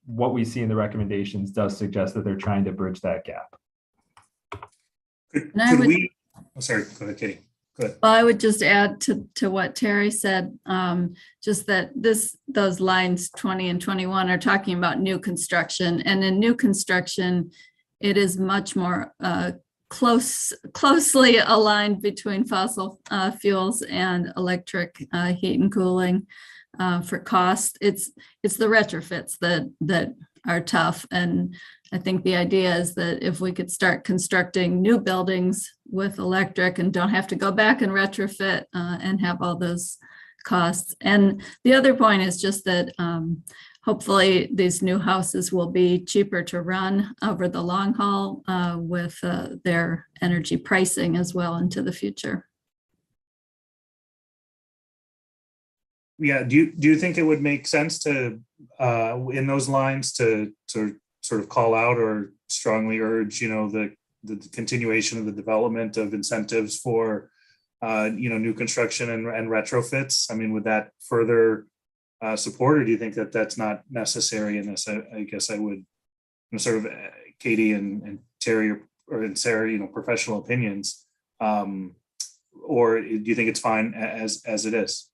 what we see in the recommendations does suggest that they're trying to bridge that gap. Sorry, go ahead, Katie. Good. Well, I would just add to what Terry said, just that those lines 20 and 21 are talking about new construction, and in new construction, it is much more closely aligned between fossil fuels and electric heat and cooling for cost. It's the retrofits that are tough, and I think the idea is that if we could start constructing new buildings with electric and don't have to go back and retrofit and have all those costs. And the other point is just that hopefully these new houses will be cheaper to run over the long haul with their energy pricing as well into the future. Yeah, do you think it would make sense to, in those lines, to sort of call out or strongly urge, the continuation of the development of incentives for, new construction and retrofits? I mean, would that further support, or do you think that that's not necessary in this? I guess I would, sort of Katie and Terry and Sarah, professional opinions, or do you think it's fine as it is?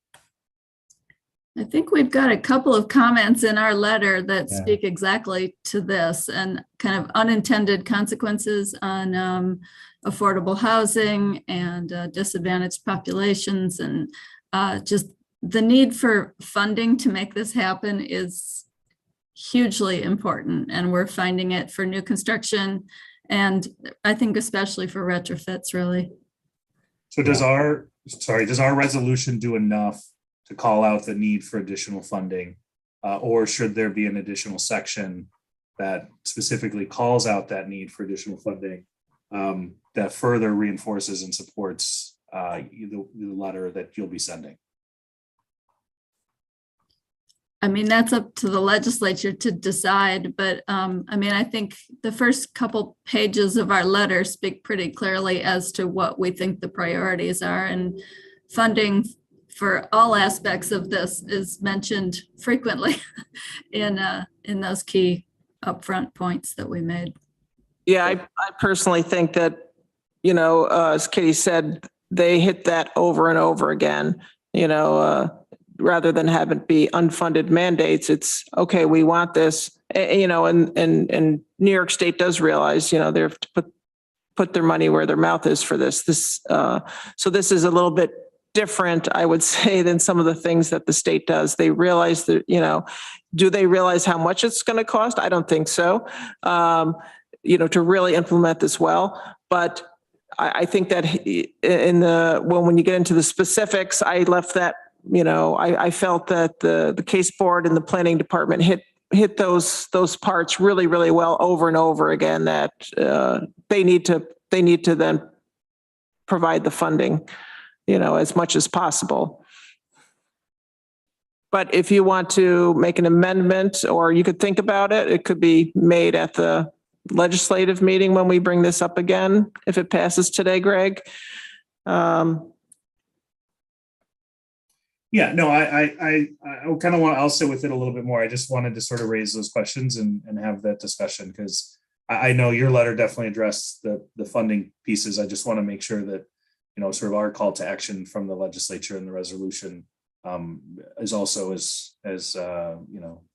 I think we've got a couple of comments in our letter that speak exactly to this, and kind of unintended consequences on affordable housing and disadvantaged populations, and just the need for funding to make this happen is hugely important. And we're finding it for new construction, and I think especially for retrofits, really. So does our resolution do enough to call out the need for additional funding, or should there be an additional section that specifically calls out that need for additional funding that further reinforces and supports the letter that you'll be sending? I mean, that's up to the legislature to decide, but I think the first couple pages of our letter speak pretty clearly as to what we think the priorities are, and funding for all aspects of this is mentioned frequently in those key upfront points that we made. Yeah, I personally think that, as Katie said, they hit that over and over again, rather than have it be unfunded mandates. It's okay, we want this, and New York State does realize, they have to put their money where their mouth is for this. So this is a little bit different, I would say, than some of the things that the state does. They realize that, do they realize how much it's going to cost? I don't think so, to really implement this well. But I think that when you get into the specifics, I left that, I felt that the case board and the planning department hit those parts really, really well over and over again, that they need to then provide the funding, as much as possible. But if you want to make an amendment, or you could think about it, it could be made at the legislative meeting when we bring this up again, if it passes today, Greg. Yeah, no, I kind of want to, I'll sit with it a little bit more. I just wanted to sort of raise those questions and have that discussion, because I know your letter definitely addressed the funding pieces. I just want to make sure that, sort of our call to action from the legislature and the resolution is also as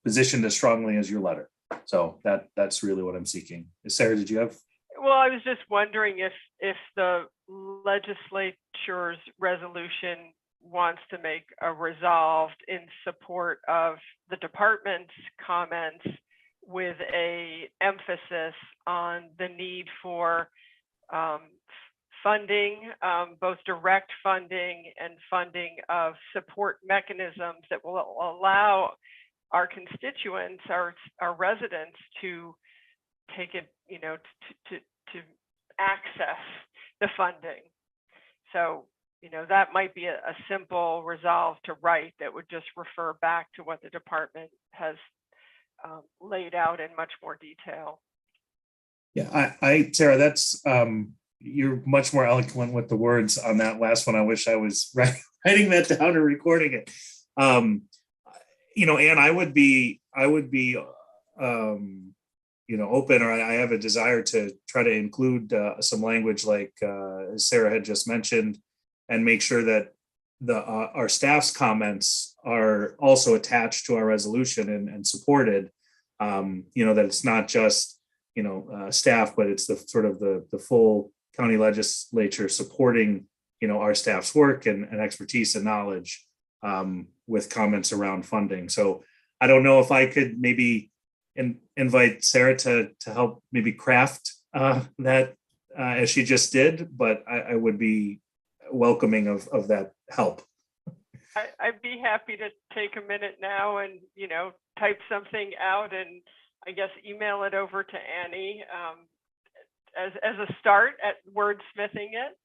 positioned as strongly as your letter. So that's really what I'm seeking. Sarah, did you have? Well, I was just wondering if the legislature's resolution wants to make a resolved in support of the department's comments, with a emphasis on the need for funding, both direct funding and funding of support mechanisms that will allow our constituents, our residents, to take it, to access the funding. So, that might be a simple resolve to write that would just refer back to what the department has laid out in much more detail. Yeah, Sarah, that's you're much more eloquent with the words on that last one. I wish I was writing that down or recording it. And I would be open, or I have a desire to try to include some language like Sarah had just mentioned, and make sure that our staff's comments are also attached to our resolution and supported. That it's not just staff, but it's the sort of the full county legislature supporting our staff's work and expertise and knowledge with comments around funding. So I don't know if I could maybe invite Sarah to help maybe craft that as she just did, but I would be welcoming of that help. I'd be happy to take a minute now and, type something out and I guess email it over to Annie as a start at wordsmithing it.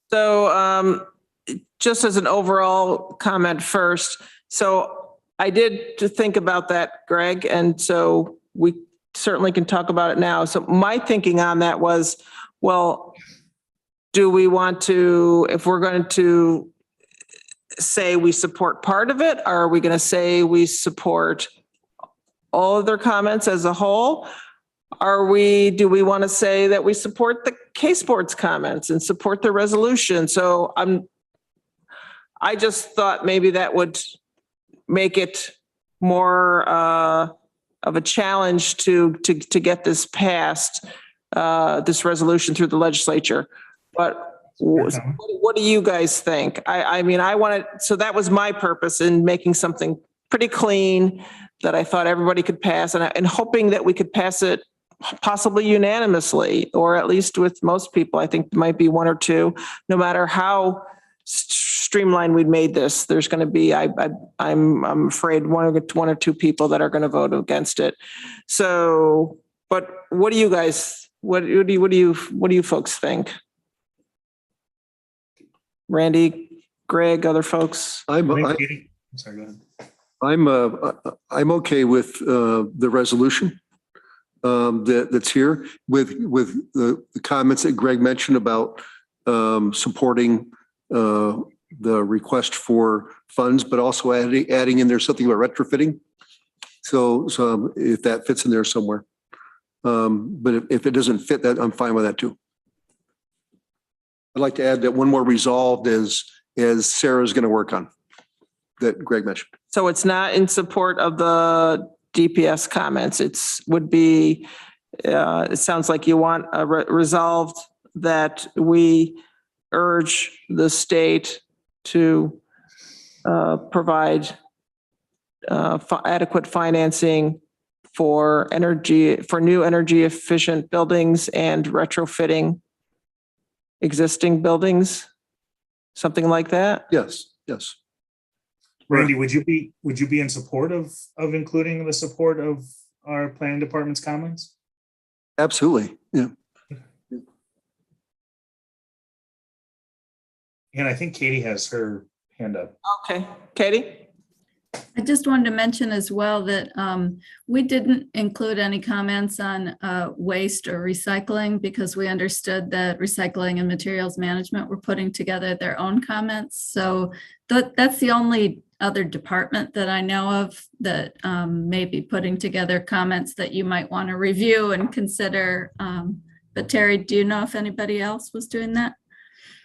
So just as an overall comment first, so I did to think about that, Greg, and so we certainly can talk about it now. So my thinking on that was, well, do we want to, if we're going to say we support part of it, or are we going to say we support all of their comments as a whole? Do we want to say that we support the case board's comments and support the resolution? So I just thought maybe that would make it more of a challenge to get this passed, this resolution through the legislature. But what do you guys think? I mean, I wanted, so that was my purpose in making something pretty clean that I thought everybody could pass, and hoping that we could pass it possibly unanimously, or at least with most people. I think there might be one or two, no matter how streamlined we'd made this. There's going to be, I'm afraid, one or two people that are going to vote against it. So, but what do you guys, what do you folks think? Randy, Greg, other folks? I'm Sorry, go ahead. I'm okay with the resolution that's here, with the comments that Greg mentioned about supporting the request for funds, but also adding in there something about retrofitting. So if that fits in there somewhere, but if it doesn't fit that, I'm fine with that too. I'd like to add that one more resolved as Sarah's going to work on, that Greg mentioned. So it's not in support of the DPS comments. Would be it sounds like you want resolved that we urge the state to provide adequate financing for new energy efficient buildings and retrofitting existing buildings, something like that? Yes, yes. Randy, would you be in support of including the support of our planning department's comments? Absolutely. Yeah. And I think Katie has her hand up. Okay, Katie? I just wanted to mention as well that we didn't include any comments on waste or recycling because we understood that recycling and materials management were putting together their own comments. So that's the only other department that I know of that may be putting together comments that you might want to review and consider. But Terry, do you know if anybody else was doing that?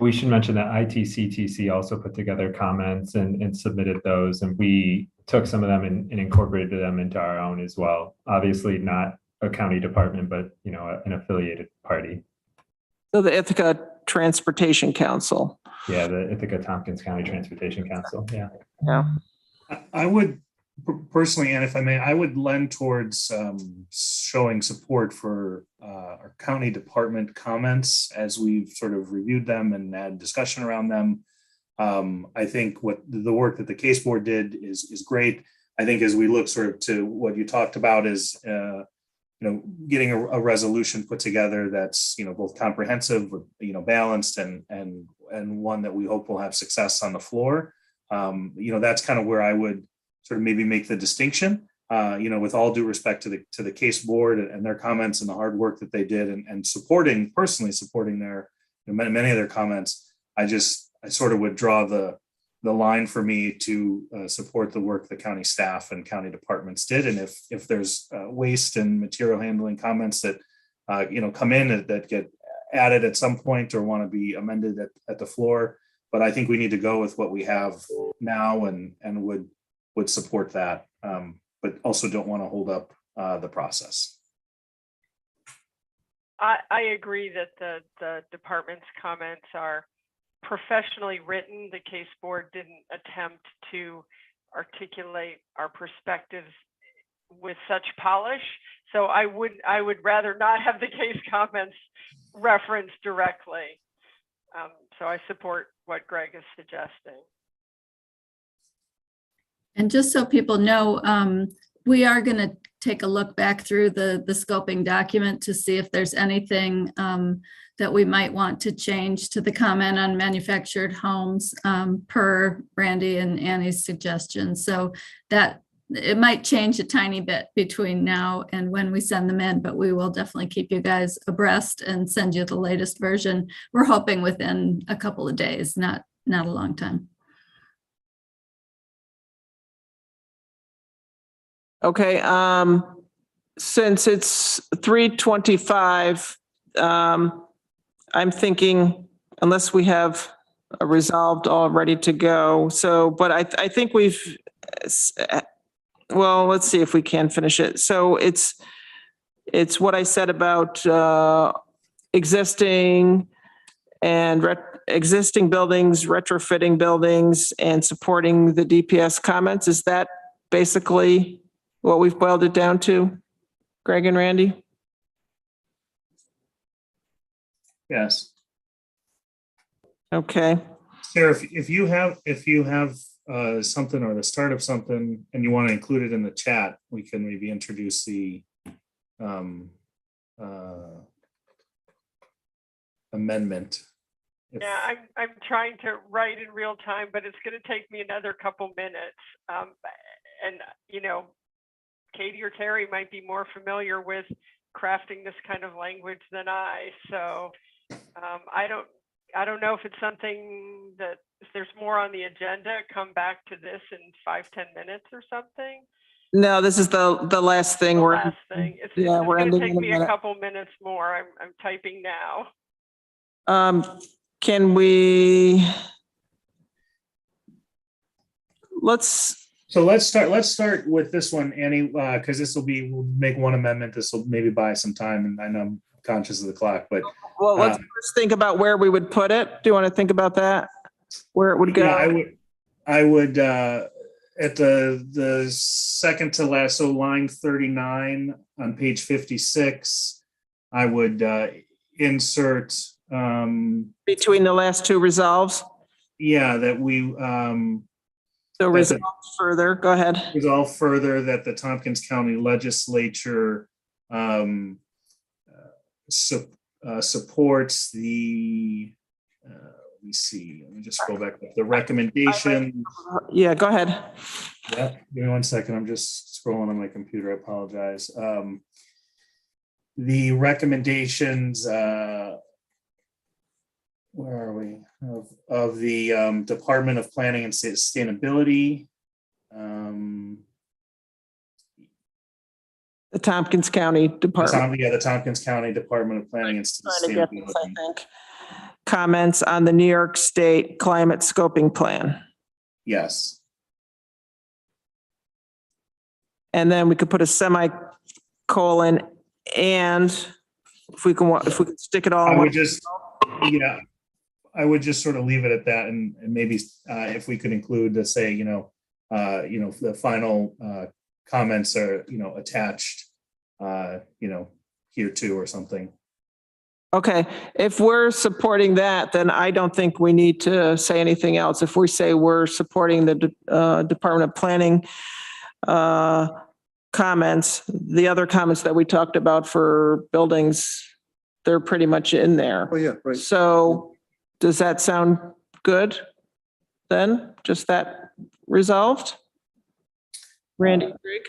We should mention that ITCTC also put together comments and submitted those, and we took some of them and incorporated them into our own as well. Obviously not a county department, but an affiliated party. So the Ithaca Transportation Council. Yeah, the Ithaca Tompkins County Transportation Council. Yeah. Yeah. I would personally, and if I may, I would lend towards showing support for our county department comments as we've sort of reviewed them and had discussion around them. I think what the work that the case board did is great. I think as we look sort of to what you talked about is, getting a resolution put together that's, both comprehensive, balanced and one that we hope will have success on the floor. That's kind of where I would sort of maybe make the distinction, with all due respect to the case board and their comments and the hard work that they did and personally supporting their, many of their comments. I sort of would draw the line for me to support the work the county staff and county departments did. And if there's waste and material handling comments that, come in that get added at some point or want to be amended at the floor, but I think we need to go with what we have now and would support that, but also don't want to hold up the process. I agree that the department's comments are professionally written. The case board didn't attempt to articulate our perspectives with such polish. So I would rather not have the case comments referenced directly. So I support what Greg is suggesting. And just so people know, we are going to take a look back through the scoping document to see if there's anything that we might want to change to the comment on manufactured homes per Randy and Annie's suggestion. So that it might change a tiny bit between now and when we send them in, but we will definitely keep you guys abreast and send you the latest version. We're hoping within a couple of days, not a long time. Okay, since it's 3:25, I'm thinking unless we have a resolved all ready to go. So, but I think we've, well, let's see if we can finish it. So it's what I said about existing and existing buildings, retrofitting buildings, and supporting the DPS comments. Is that basically what we've boiled it down to, Greg and Randy? Yes. Okay. Sarah, if you have something or the start of something and you want to include it in the chat, we can maybe introduce the amendment. Yeah, I'm trying to write in real time, but it's going to take me another couple minutes. And Katie or Terry might be more familiar with crafting this kind of language than I. So I don't know if it's something that if there's more on the agenda, come back to this in 5-10 minutes or something. No, this is the last thing. We're it's we're going to ending take in a me a minute. couple minutes more. I'm typing now. Can we, let's So let's start with this one, Annie, because we'll make one amendment. This will maybe buy some time, and I know I'm conscious of the clock, but. Well, let's first think about where we would put it. Do you want to think about that? Where it would go? Yeah, I would at the second to last, so line 39 on page 56, I would insert between the last two resolves. Yeah, that we So resolve further, go ahead. Resolve further that the Tompkins County Legislature supports the, let me see, let me just go back up, the recommendation. Yeah, go ahead. Yeah, give me 1 second. I'm just scrolling on my computer. I apologize. The recommendations, where are we? Of the Department of Planning and Sustainability. The Tompkins County Department. The Tompkins County Department of Planning and Sustainability. I think. Comments on the New York State Climate Scoping Plan. Yes. And then we could put a semicolon, and if we can stick it all. I would just sort of leave it at that, and maybe if we could include to say, the final comments are, attached, here too or something. Okay, if we're supporting that, then I don't think we need to say anything else. If we say we're supporting the Department of Planning comments, the other comments that we talked about for buildings, they're pretty much in there. Oh, yeah, right. So does that sound good then? Just that resolved? Randy, Greg?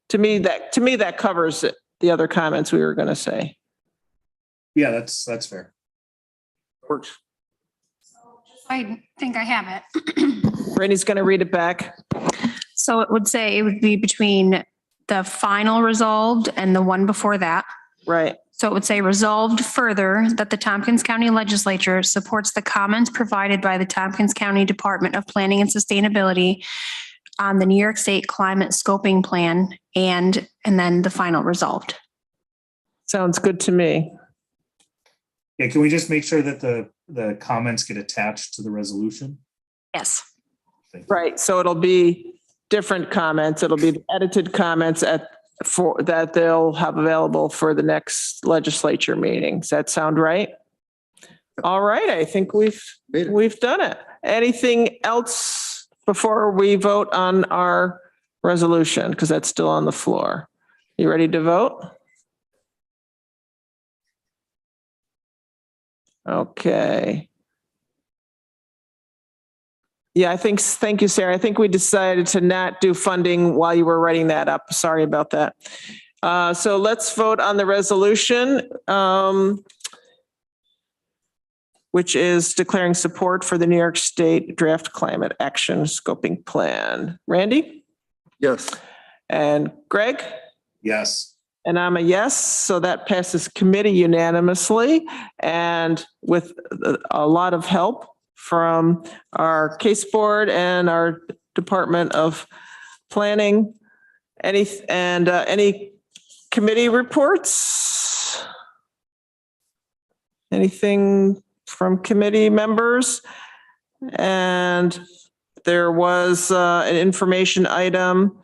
To me, that covers it, the other comments we were going to say. Yeah, that's fair. Works. I think I have it. Randy's going to read it back. So it would say it would be between the final resolved and the one before that. Right. So it would say resolved further that the Tompkins County Legislature supports the comments provided by the Tompkins County Department of Planning and Sustainability on the New York State Climate Scoping Plan, and then the final resolved. Sounds good to me. Yeah, can we just make sure that the comments get attached to the resolution? Yes. Right, so it'll be different comments. It'll be the edited comments that they'll have available for the next legislature meeting. Does that sound right? All right, I think we've done it. Anything else before we vote on our resolution? Because that's still on the floor. You ready to vote? Okay. Yeah, thank you, Sarah. I think we decided to not do funding while you were writing that up. Sorry about that. So let's vote on the resolution, which is declaring support for the New York State Draft Climate Action Scoping Plan. Randy? Yes. And Greg? Yes. And I'm a yes, so that passes committee unanimously and with a lot of help from our case board and our Department of Planning. Any committee reports? Anything from committee members? And there was an information item,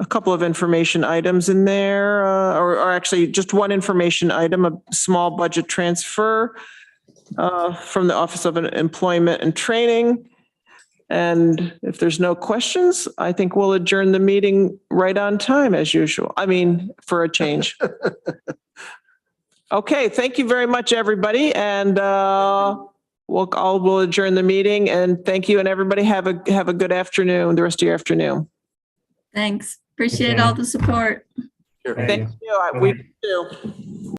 a couple of information items in there, or actually just one information item, a small budget transfer from the Office of Employment and Training. And if there's no questions, I think we'll adjourn the meeting right on time as usual. I mean, for a change. Okay, thank you very much, everybody. And we'll adjourn the meeting, and thank you, and everybody have a good afternoon, the rest of your afternoon. Thanks. Appreciate all the support. Sure. Thank you. We do.